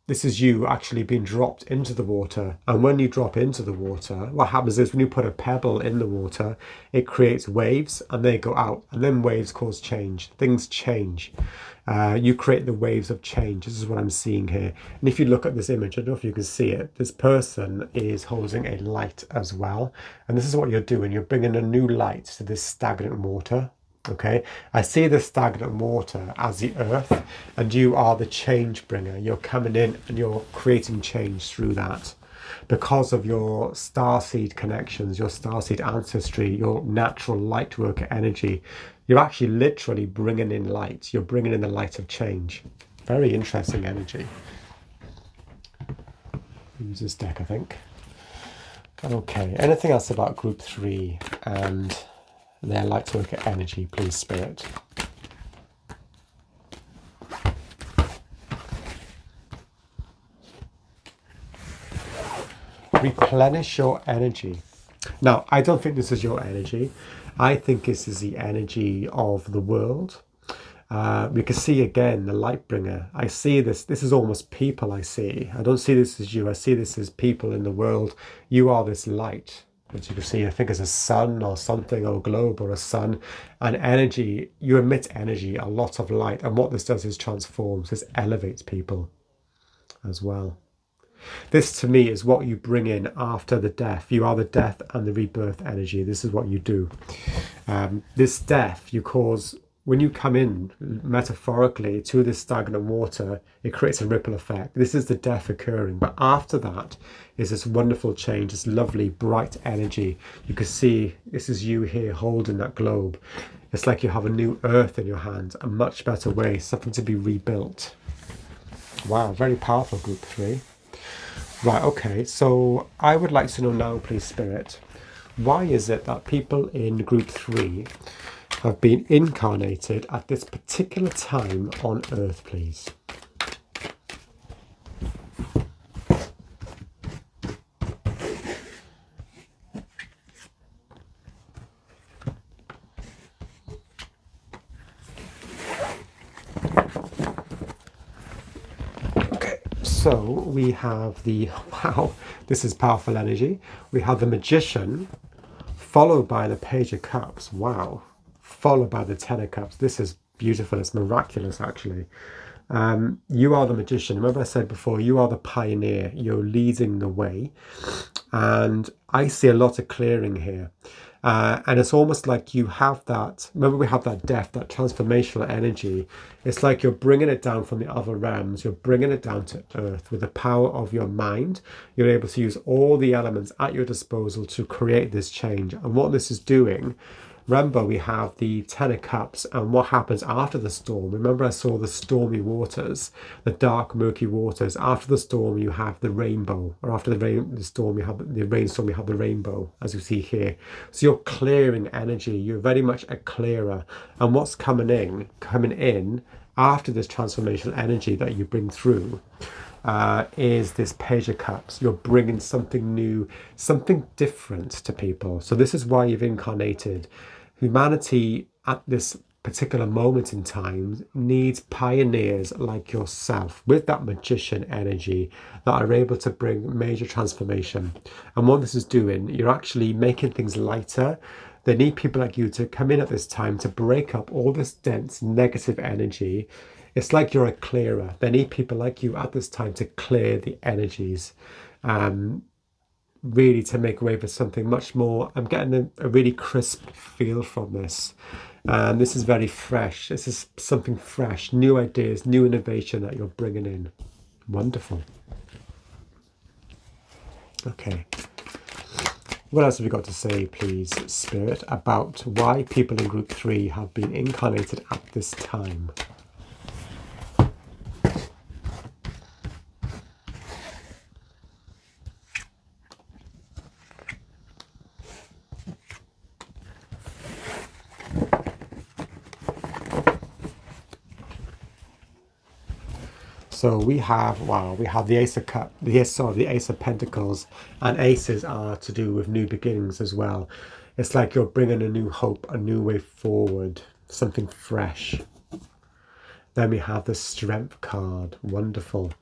Speaker 1: this is you actually being dropped into the water. And when you drop into the water, what happens is when you put a pebble in the water, it creates waves and they go out. And then waves cause change. Things change. You create the waves of change. This is what I'm seeing here. And if you look at this image, I don't know if you can see it, this person is holding a light as well. And this is what you're doing. You're bringing a new light to this stagnant water. Okay, I see the stagnant water as the earth, and you are the change bringer. You're coming in and you're creating change through that because of your starseed connections, your starseed ancestry, your natural light worker energy. You're actually literally bringing in light. You're bringing in the light of change. Very interesting energy. Use this deck, I think. Okay, anything else about group 3 and their Lightworker energy, please, Spirit? Replenish your energy. Now, I don't think this is your energy. I think this is the energy of the world. We can see again the Lightbringer. I see this. This is almost people I see. I don't see this as you. I see this as people in the world. You are this light. As you can see, I think it's a sun or something, or a globe or a sun. And energy, you emit energy, a lot of light. And what this does is transforms. This elevates people as well. This to me is what you bring in after the death. You are the death and the rebirth energy. This is what you do. This death you cause. When you come in metaphorically to this stagnant water, it creates a ripple effect. This is the death occurring. But after that is this wonderful change, this lovely bright energy. You can see this is you here holding that globe. It's like you have a new earth in your hand, a much better way, something to be rebuilt. Wow, very powerful, group 3. Right, okay, so I would like to know now, please, Spirit, why is it that people in group 3 have been incarnated at this particular time on Earth, please? Okay, so we have the, wow, this is powerful energy. We have the Magician, followed by the Page of Cups. Wow. Followed by the 10 of Cups. This is beautiful. It's miraculous, actually. You are the Magician. Remember I said before, you are the pioneer. You're leading the way. And I see a lot of clearing here. And it's almost like you have that, remember we have that death, that transformational energy. It's like you're bringing it down from the other realms. You're bringing it down to Earth with the power of your mind. You're able to use all the elements at your disposal to create this change. And what this is doing, remember, we have the 10 of Cups and what happens after the storm. Remember, I saw the stormy waters, the dark, murky waters. After the storm, you have the rainbow. Or after the storm, you have the rainstorm, you have the rainbow, as you see here. So you're clearing energy. You're very much a clearer. And what's coming in after this transformational energy that you bring through is this Page of Cups. You're bringing something new, something different to people. So this is why you've incarnated. Humanity at this particular moment in time needs pioneers like yourself with that Magician energy that are able to bring major transformation. And what this is doing, you're actually making things lighter. They need people like you to come in at this time to break up all this dense negative energy. It's like you're a clearer. They need people like you at this time to clear the energies. Really to make way for something much more. I'm getting a really crisp feel from this. And this is very fresh. This is something fresh, new ideas, new innovation that you're bringing in. Wonderful. Okay. What else have we got to say, please, Spirit, about why people in group 3 have been incarnated at this time? So we have, wow, we have the Ace of Cups, the Ace of Pentacles, and aces are to do with new beginnings as well. It's like you're bringing a new hope, a new way forward, something fresh. Then we have the Strength card, wonderful.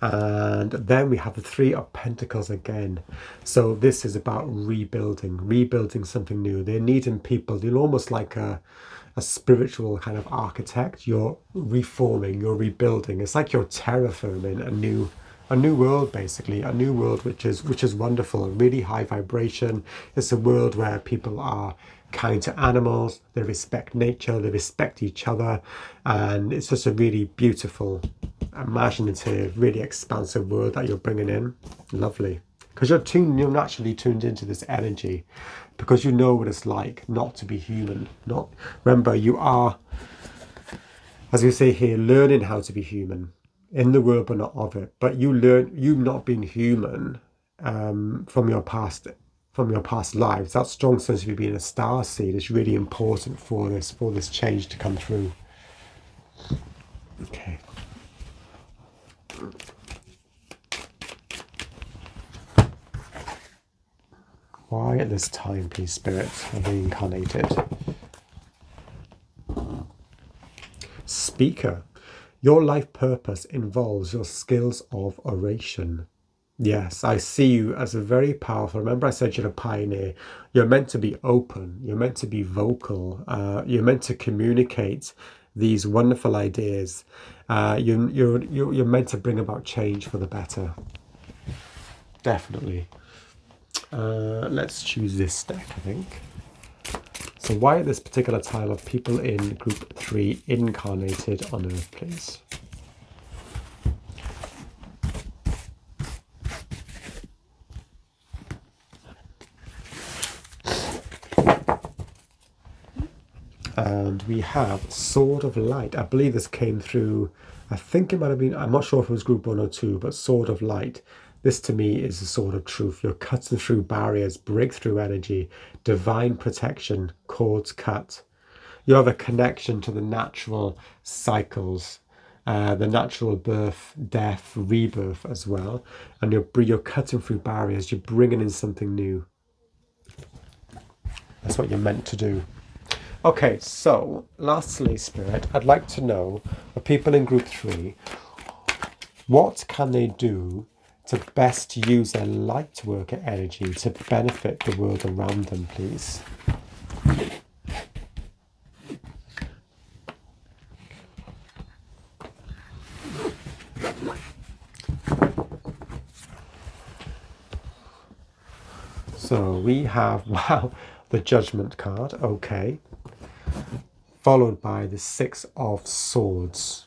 Speaker 1: And then we have the Three of Pentacles again. So this is about rebuilding something new. They're needing people, you're almost like a spiritual kind of architect. You're reforming, you're rebuilding. It's like you're terraforming a new world, basically, a new world which is wonderful, really high vibration. It's a world where people are kind to animals, they respect nature, they respect each other, and it's just a really beautiful, imaginative, really expansive world that you're bringing in. Lovely, because you're naturally tuned into this energy, because you know what it's like not to be human. Not remember, you are, as we say here, learning how to be human in the world but not of it. But you not being human from your past lives. That strong sense of you being a starseed is really important for this change to come through. Okay. Why at this time, please, spirits, are reincarnated? Speaker. Your life purpose involves your skills of oration. Yes, I see you as a very powerful. Remember, I said you're a pioneer. You're meant to be open. You're meant to be vocal. You're meant to communicate these wonderful ideas. You're meant to bring about change for the better. Definitely. Let's choose this deck, I think. So why at this particular time are people in group 3 incarnated on Earth, please? And we have Sword of Light. I believe this came through, I think it might have been, I'm not sure if it was group 1 or 2, but Sword of Light. This to me is the sword of truth. You're cutting through barriers, breakthrough energy, divine protection, cords cut. You have a connection to the natural cycles, the natural birth, death, rebirth as well. And you're cutting through barriers. You're bringing in something new. That's what you're meant to do. Okay, so lastly, Spirit, I'd like to know, for people in group 3, what can they do to best use their Lightworker energy to benefit the world around them, please? So we have, wow, the Judgment card, okay, followed by the 6 of Swords.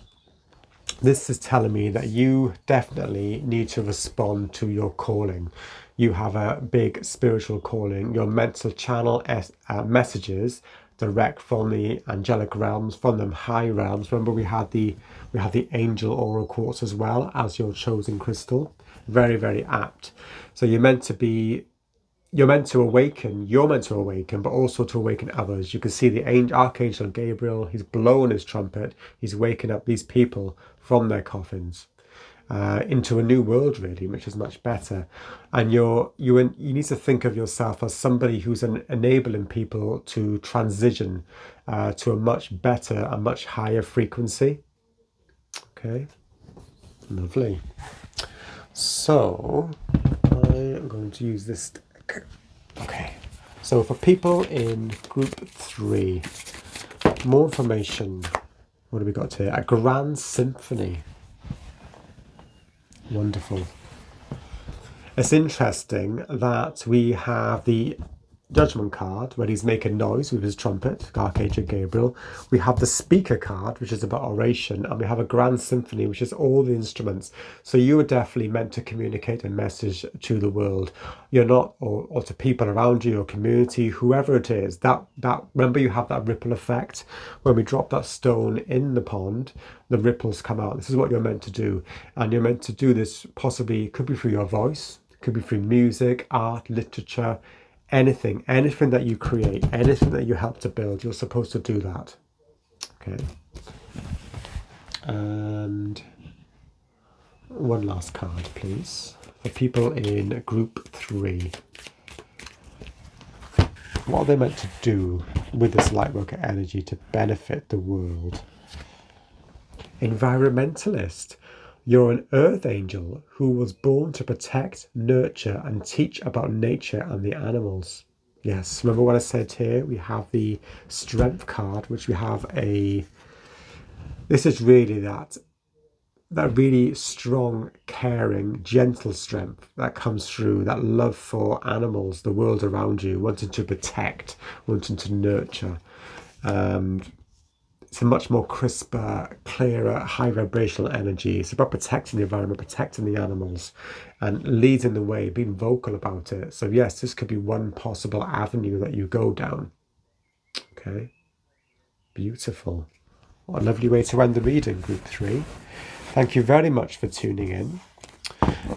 Speaker 1: This is telling me that you definitely need to respond to your calling. You have a big spiritual calling. You're meant to channel messages direct from the angelic realms, from the high realms. Remember, we have the angel aura quartz as well as your chosen crystal. Very, very apt. So you're meant to awaken, but also to awaken others. You can see the Archangel Gabriel, he's blowing his trumpet, he's waking up these people from their coffins into a new world, really, which is much better. And you need to think of yourself as somebody who's enabling people to transition to a much better, a much higher frequency. Okay, lovely. So I'm going to use this deck. Okay, so for people in group 3, more information. What have we got here? A grand symphony. Wonderful. It's interesting that we have the Judgment card, where he's making noise with his trumpet, Archangel Gabriel. We have the Speaker card, which is about oration, and we have a Grand Symphony, which is all the instruments. So you are definitely meant to communicate a message to the world. You're not, or to people around you, your community, whoever it is. That remember, you have that ripple effect. When we drop that stone in the pond, the ripples come out. This is what you're meant to do, and you're meant to do this. Possibly, it could be through your voice, it could be through music, art, literature. Anything that you create, anything that you help to build, you're supposed to do that. Okay. And one last card, please. For people in group 3. What are they meant to do with this Lightworker energy to benefit the world? Environmentalist. You're an earth angel who was born to protect, nurture, and teach about nature and the animals. Yes, remember what I said here? We have the strength card, which we have a... This is really that really strong, caring, gentle strength that comes through, that love for animals, the world around you, wanting to protect, wanting to nurture. It's a much more crisper, clearer, high vibrational energy. It's about protecting the environment, protecting the animals, and leading the way, being vocal about it. So yes, this could be one possible avenue that you go down. Okay, beautiful. What a lovely way to end the reading, group 3. Thank you very much for tuning in.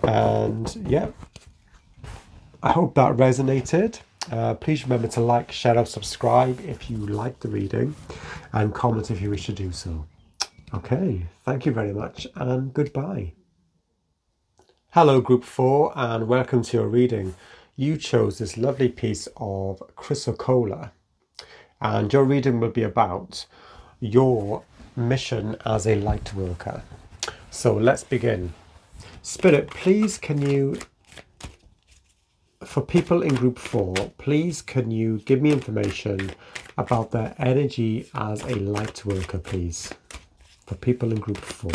Speaker 1: And yeah, I hope that resonated. Please remember to like, share, or subscribe if you like the reading, and comment if you wish to do so. Okay, thank you very much, and goodbye. Hello, Group 4, and welcome to your reading. You chose this lovely piece of Chrysocolla, and your reading will be about your mission as a light worker. So let's begin. Spirit, please can you, for people in group 4, please can you give me information about their energy as a light worker, please? For people in group 4.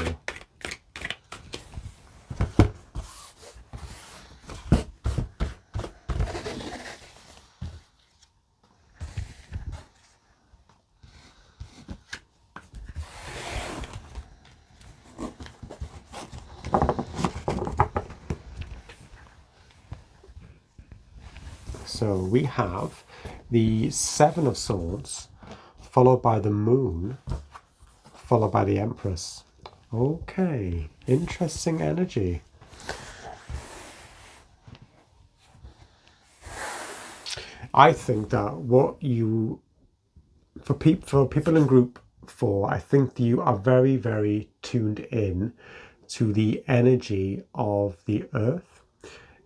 Speaker 1: So we have the 7 of Swords, followed by the Moon, followed by the Empress. Okay, interesting energy. I think that what you, for people in group 4, I think you are very, very tuned in to the energy of the earth.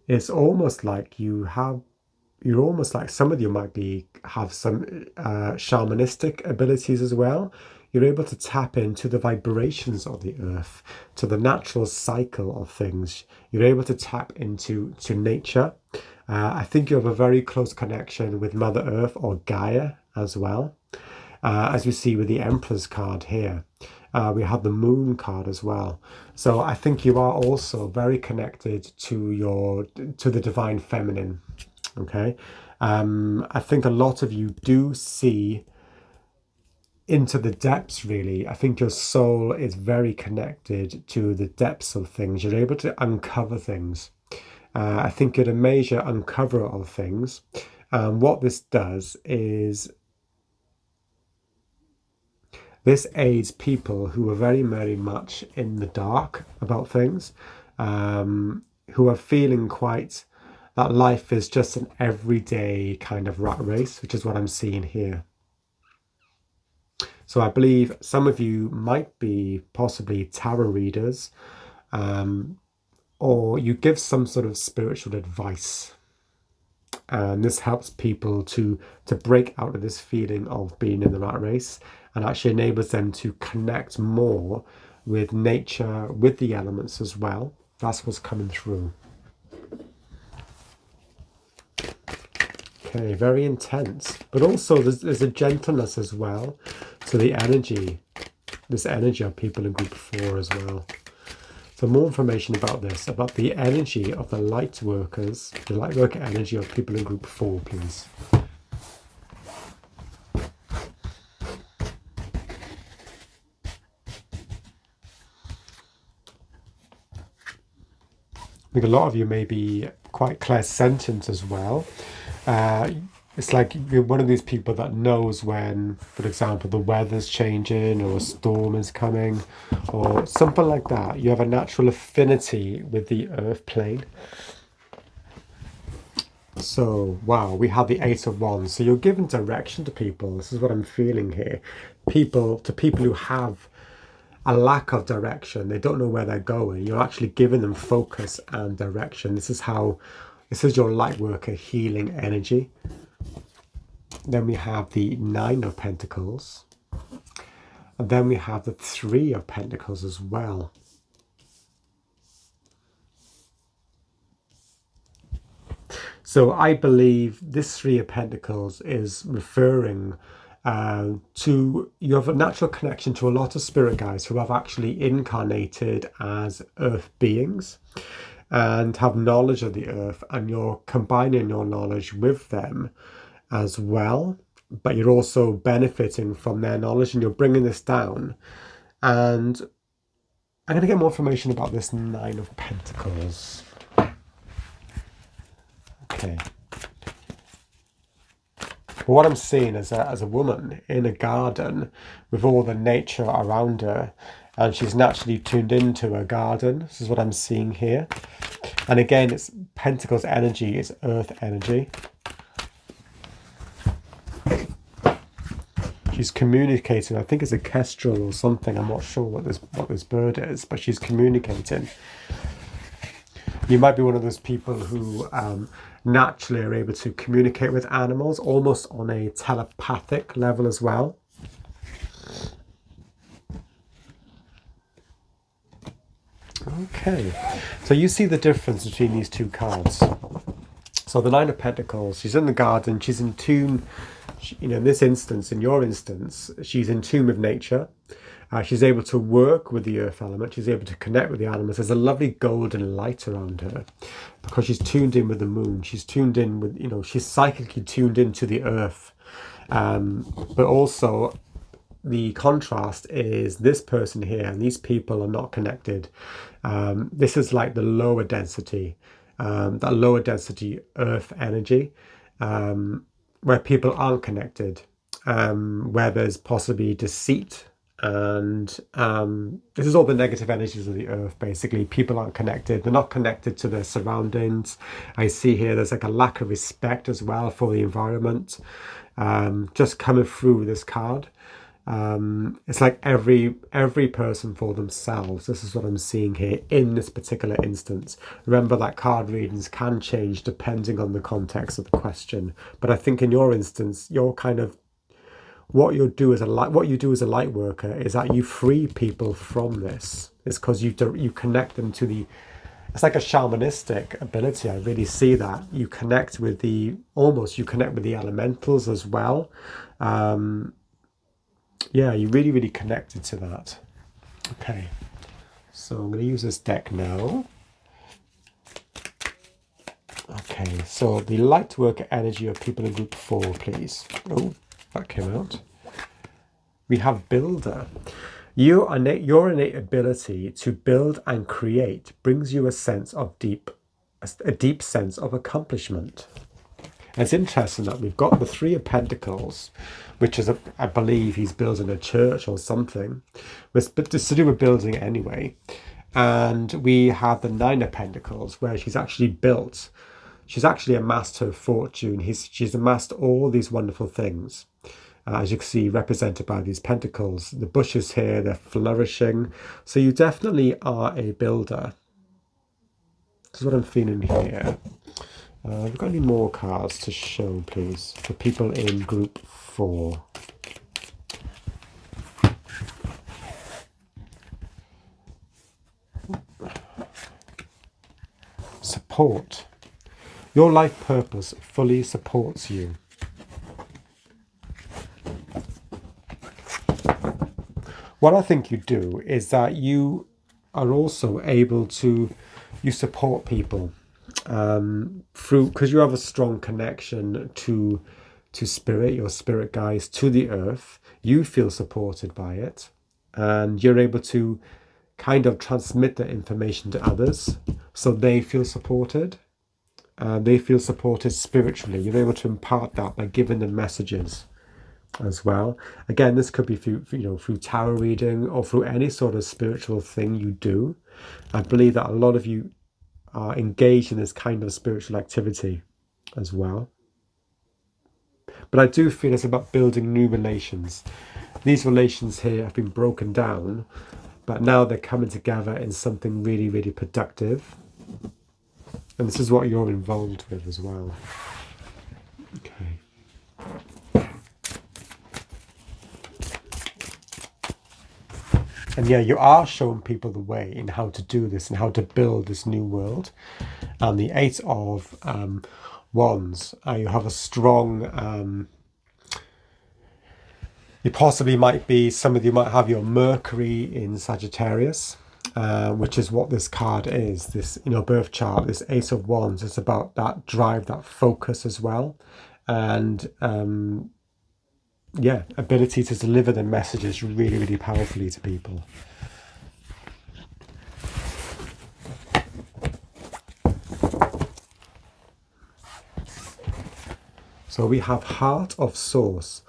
Speaker 1: It's almost like you're almost like, some of you might have some shamanistic abilities as well. You're able to tap into the vibrations of the earth, to the natural cycle of things. You're able to tap into nature. I think you have a very close connection with Mother Earth, or Gaia as well. As we see with the Emperor's card here. We have the Moon card as well. So I think you are also very connected to the Divine Feminine. Okay, I think a lot of you do see into the depths, really. I think your soul is very connected to the depths of things. You're able to uncover things. I think you're a major uncoverer of things. What this does is this aids people who are very, very much in the dark about things, who are feeling quite that life is just an everyday kind of rat race, which is what I'm seeing here. So I believe some of you might be possibly tarot readers, or you give some sort of spiritual advice. And this helps people to break out of this feeling of being in the rat race, and actually enables them to connect more with nature, with the elements as well. That's what's coming through. Okay, very intense, but also there's a gentleness as well to the energy, this energy of people in group 4 as well. So more information about this, about the energy of the light workers, the light worker energy of people in group 4, please. I think a lot of you may be quite clairsentient as well. It's like you're one of these people that knows when, for example, the weather's changing or a storm is coming or something like that. You have a natural affinity with the earth plane. So, wow, we have the 8 of Wands. So you're giving direction to people. This is what I'm feeling here. People who have a lack of direction. They don't know where they're going. You're actually giving them focus and direction. This is your light worker healing energy. Then we have the 9 of Pentacles. And then we have the 3 of Pentacles as well. So I believe this Three of Pentacles is referring to, you have a natural connection to a lot of spirit guides who have actually incarnated as earth beings and have knowledge of the earth, and you're combining your knowledge with them as well, but you're also benefiting from their knowledge and you're bringing this down. And I'm going to get more information about this Nine of Pentacles. Okay. But what I'm seeing as a woman in a garden with all the nature around her, and she's naturally tuned into her garden. This is what I'm seeing here. And again, it's Pentacles energy, is earth energy. She's communicating. I think it's a kestrel or something. I'm not sure what this bird is, but she's communicating. You might be one of those people who naturally are able to communicate with animals, almost on a telepathic level as well. Okay, so you see the difference between these two cards. So the Nine of Pentacles, she's in the garden, she's in tune, you know, in this instance, in your instance, she's in tune with nature. She's able to work with the earth element. She's able to connect with the animals. There's a lovely golden light around her because she's tuned in with the moon. She's tuned in with, you know, she's psychically tuned into the earth. But also the contrast is this person here, and these people are not connected. This is like the lower density, that lower density earth energy, where people aren't connected, where there's possibly deceit. And this is all the negative energies of the earth. Basically, people aren't connected. They're not connected to their surroundings. I see here there's like a lack of respect as well for the environment, just coming through this card. It's like every person for themselves. This is what I'm seeing here in this particular instance. Remember that card readings can change depending on the context of the question, but I think in your instance, you're kind of, what you do as a light worker is that you free people from this. It's because you connect them to the, it's like a shamanistic ability. I really see that you connect with the, almost you connect with the elementals as well. Yeah, you really connected to that. Okay, so I'm going to use this deck now. Okay, so the Lightworker energy of people in group 4, please. Oh, that came out. We have Builder. Your innate ability to build and create brings you a deep sense of accomplishment. And it's interesting that we've got the Three of Pentacles, which is, I believe he's building a church or something. But it's to do with building anyway. And we have the Nine of Pentacles, where she's actually built. She's actually amassed her fortune. She's amassed all these wonderful things. As you can see, represented by these pentacles. The bushes here, they're flourishing. So you definitely are a builder. This is what I'm feeling here. Have we got any more cards to show, please, for people in group 4? Support. Your life purpose fully supports you. What I think you do is that you are also able to, you support people through, because you have a strong connection to spirit, your spirit guides, to the earth. You feel supported by it, and you're able to kind of transmit that information to others, so they feel supported. They feel supported spiritually. You're able to impart that by giving them messages as well. Again, this could be through, through tarot reading or through any sort of spiritual thing you do. I believe that a lot of you are engaged in this kind of spiritual activity as well. But I do feel it's about building new relations. These relations here have been broken down, but now they're coming together in something really productive. And this is what you're involved with as well. Okay. And yeah, you are showing people the way in how to do this and how to build this new world. And the Eight of Wands. You have a strong, you possibly might be, some of you might have your Mercury in Sagittarius, which is what this card is. This, birth chart, this Ace of Wands is about that drive, that focus as well. And yeah, ability to deliver the messages really, really powerfully to people. So we have Heart of Source,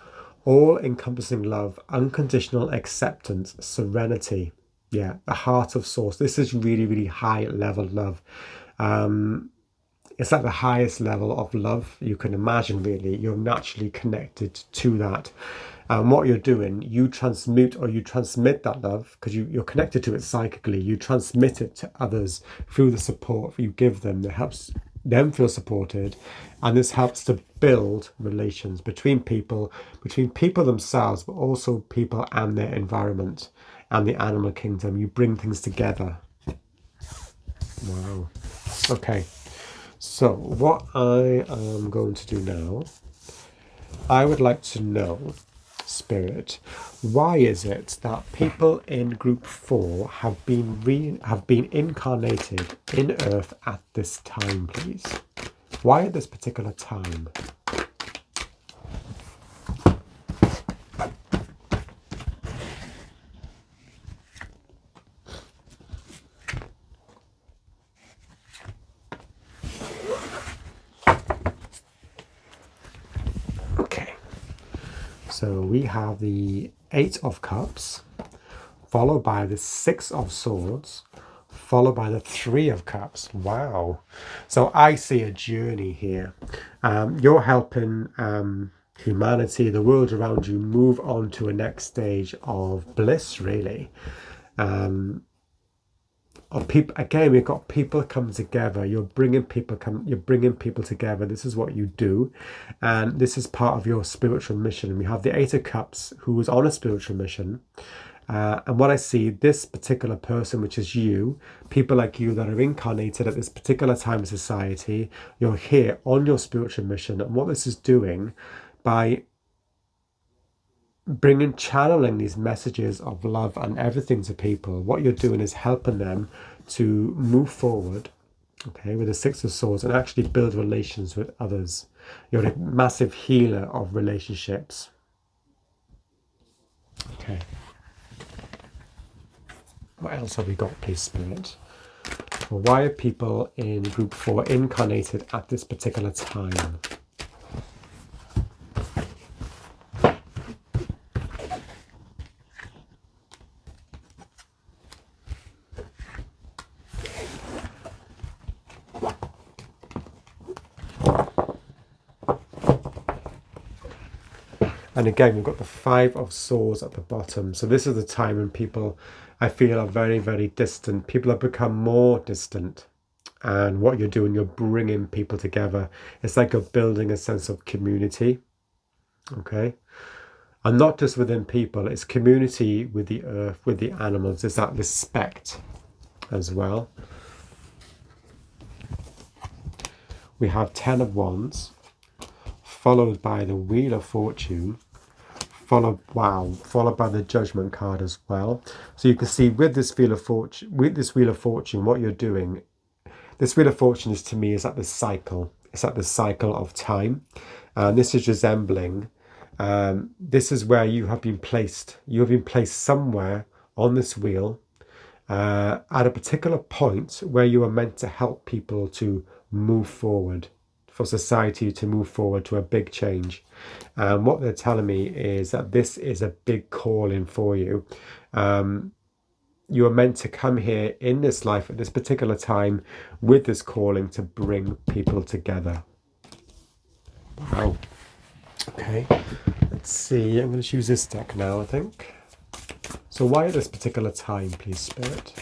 Speaker 1: all-encompassing love, unconditional acceptance, serenity. Yeah, the Heart of Source. This is really, really high-level love. It's like the highest level of love you can imagine, really. You're naturally connected to that. And what you're doing, you transmute or you transmit that love, because you're connected to it psychically. You transmit it to others through the support you give them. That helps them feel supported. And this helps to build relations between people themselves, but also people and their environment and the animal kingdom. You bring things together. Wow. Okay. So what I am going to do now, I would like to know, Spirit, why is it that people in group 4 have been incarnated in Earth at this time, please? Why at this particular time? So we have the 8 of Cups, followed by the 6 of Swords, followed by the 3 of Cups. Wow. So I see a journey here. You're helping humanity, the world around you, move on to a next stage of bliss, really. Of people, again, we've got people come together. You're bringing people together. This is what you do, and this is part of your spiritual mission. And we have the 8 of Cups, who was on a spiritual mission, and what I see, this particular person, which is you, people like you that are incarnated at this particular time in society, you're here on your spiritual mission. And what this is doing, by channeling these messages of love and everything to people, what you're doing is helping them to move forward, okay, with the 6 of Swords, and actually build relations with others. You're a massive healer of relationships. Okay. What else have we got, please, Spirit? Well, why are people in group 4 incarnated at this particular time? And again, we've got the 5 of Swords at the bottom. So this is the time when people, I feel, are very, very distant. People have become more distant. And what you're doing, you're bringing people together. It's like you're building a sense of community. Okay? And not just within people, it's community with the earth, with the animals. It's that respect as well. We have 10 of Wands, followed by the Wheel of Fortune, followed by the Judgment card as well. So you can see with this Wheel of Fortune, what you're doing, this Wheel of Fortune is, to me, is at the cycle. It's at the cycle of time. And this is resembling, this is where you have been placed. You have been placed somewhere on this wheel at a particular point where you are meant to help people to move forward, for society to move forward to a big change. And what they're telling me is that this is a big calling for you. You are meant to come here in this life at this particular time with this calling to bring people together. Wow. Okay, let's see. I'm going to choose this deck now, I think. So why at this particular time, please, Spirit?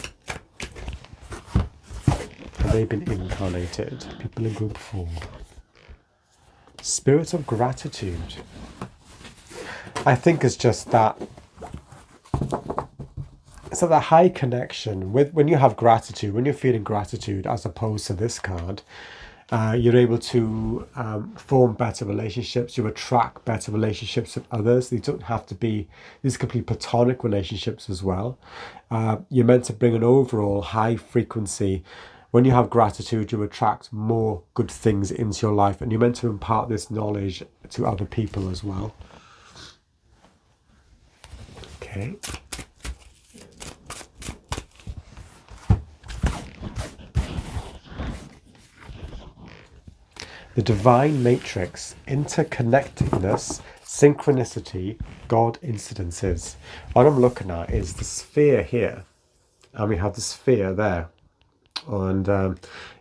Speaker 1: Have they been incarnated? People in group 4. Spirit of gratitude. I think it's just that, so the high connection with, when you have gratitude, when you're feeling gratitude, as opposed to this card, You're able to form better relationships. You attract better relationships with others. These don't have to be, these could be platonic relationships as well. You're meant to bring an overall high frequency. When you have gratitude, you attract more good things into your life, and you're meant to impart this knowledge to other people as well. Okay. The divine matrix, interconnectedness, synchronicity, God incidences. What I'm looking at is the sphere here, and we have the sphere there. And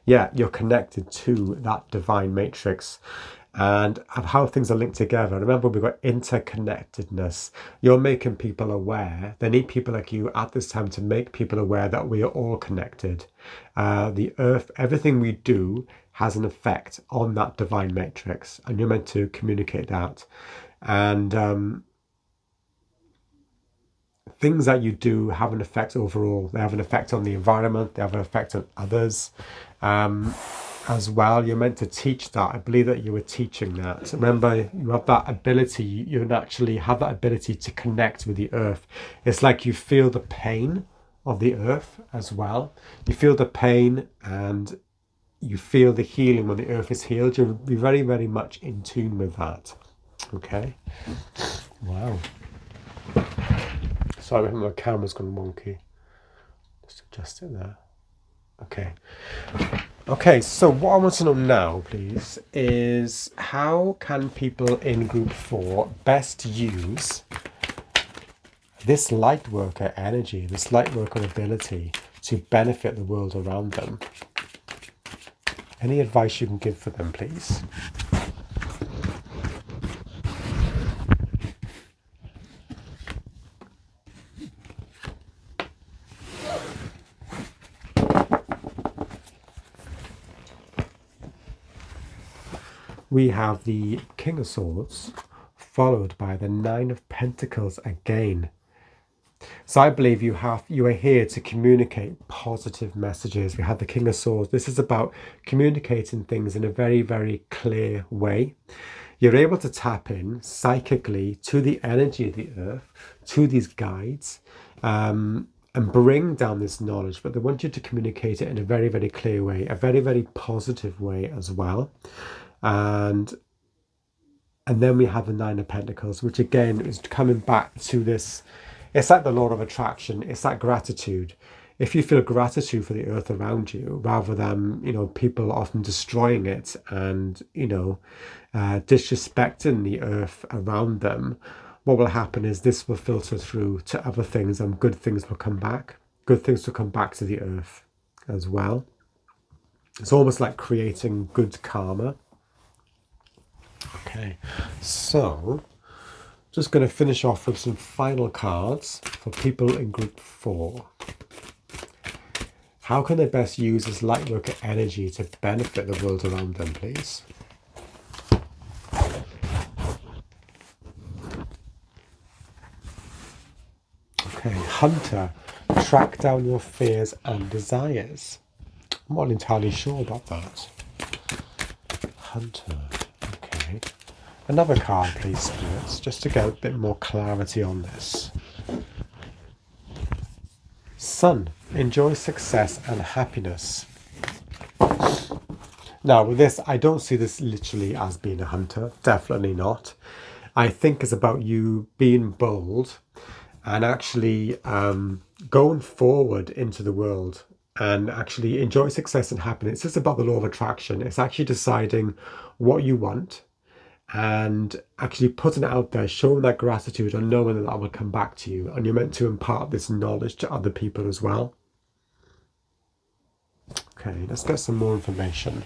Speaker 1: yeah, you're connected to that divine matrix and how things are linked together. Remember, we've got interconnectedness. You're making people aware. They need people like you at this time to make people aware that we are all connected. The earth, everything we do has an effect on that divine matrix, and you're meant to communicate that. And things that you do have an effect overall. They have an effect on the environment. They have an effect on others as well. You're meant to teach that. I believe that you were teaching that. Remember, you have that ability. You naturally have that ability to connect with the earth. It's like you feel the pain of the earth as well. You feel the pain and you feel the healing when the earth is healed. You'll be very, very much in tune with that. Okay. Wow. Sorry, my camera's gone wonky. Just adjust it there. Okay. Okay, so what I want to know now, please, is how can people in group 4 best use this Lightworker energy, this Lightworker ability to benefit the world around them? Any advice you can give for them, please? We have the King of Swords, followed by the Nine of Pentacles again. So I believe you are here to communicate positive messages. We have the King of Swords. This is about communicating things in a very, very clear way. You're able to tap in psychically to the energy of the earth, to these guides, and bring down this knowledge. But they want you to communicate it in a very, very clear way, a very, very positive way as well. And then we have the Nine of Pentacles, which again is coming back to this. It's like the law of attraction. It's that gratitude. If you feel gratitude for the earth around you, rather than, people often destroying it and, disrespecting the earth around them, what will happen is this will filter through to other things, and good things will come back. Good things will come back to the earth as well. It's almost like creating good karma. Okay, so just going to finish off with some final cards for people in group 4. How can they best use this Lightworker energy to benefit the world around them, please? Okay, Hunter, track down your fears and desires. I'm not entirely sure about that. Hunter. Another card, please, spirits, just to get a bit more clarity on this. Sun, enjoy success and happiness. Now, with this, I don't see this literally as being a hunter. Definitely not. I think it's about you being bold and actually going forward into the world and actually enjoy success and happiness. It's about the law of attraction. It's actually deciding what you want and actually putting it out there, showing that gratitude and knowing that that will come back to you. And you're meant to impart this knowledge to other people as well. Okay, let's get some more information.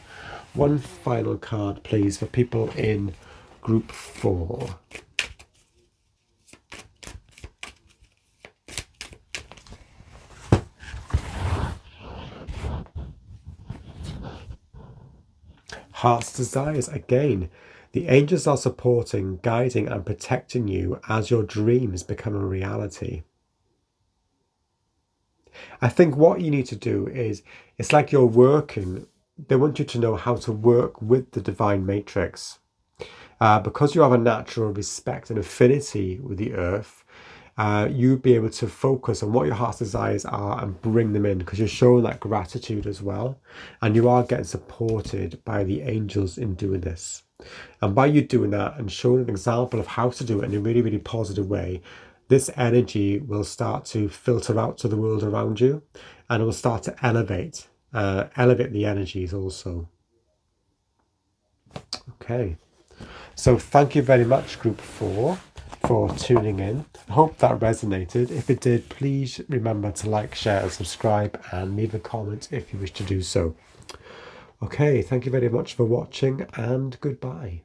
Speaker 1: One final card, please, for people in group 4. Heart's desires again. The angels are supporting, guiding and protecting you as your dreams become a reality. I think what you need to do is, it's like you're working they want you to know how to work with the divine matrix. Because you have a natural respect and affinity with the earth, you'll be able to focus on what your heart's desires are and bring them in, because you're showing that gratitude as well. And you are getting supported by the angels in doing this. And by you doing that and showing an example of how to do it in a really, really positive way, this energy will start to filter out to the world around you, and it will start to elevate the energies also. Okay. So thank you very much, Group 4, for tuning in. I hope that resonated. If it did, please remember to like, share and subscribe, and leave a comment if you wish to do so. Okay, thank you very much for watching, and goodbye.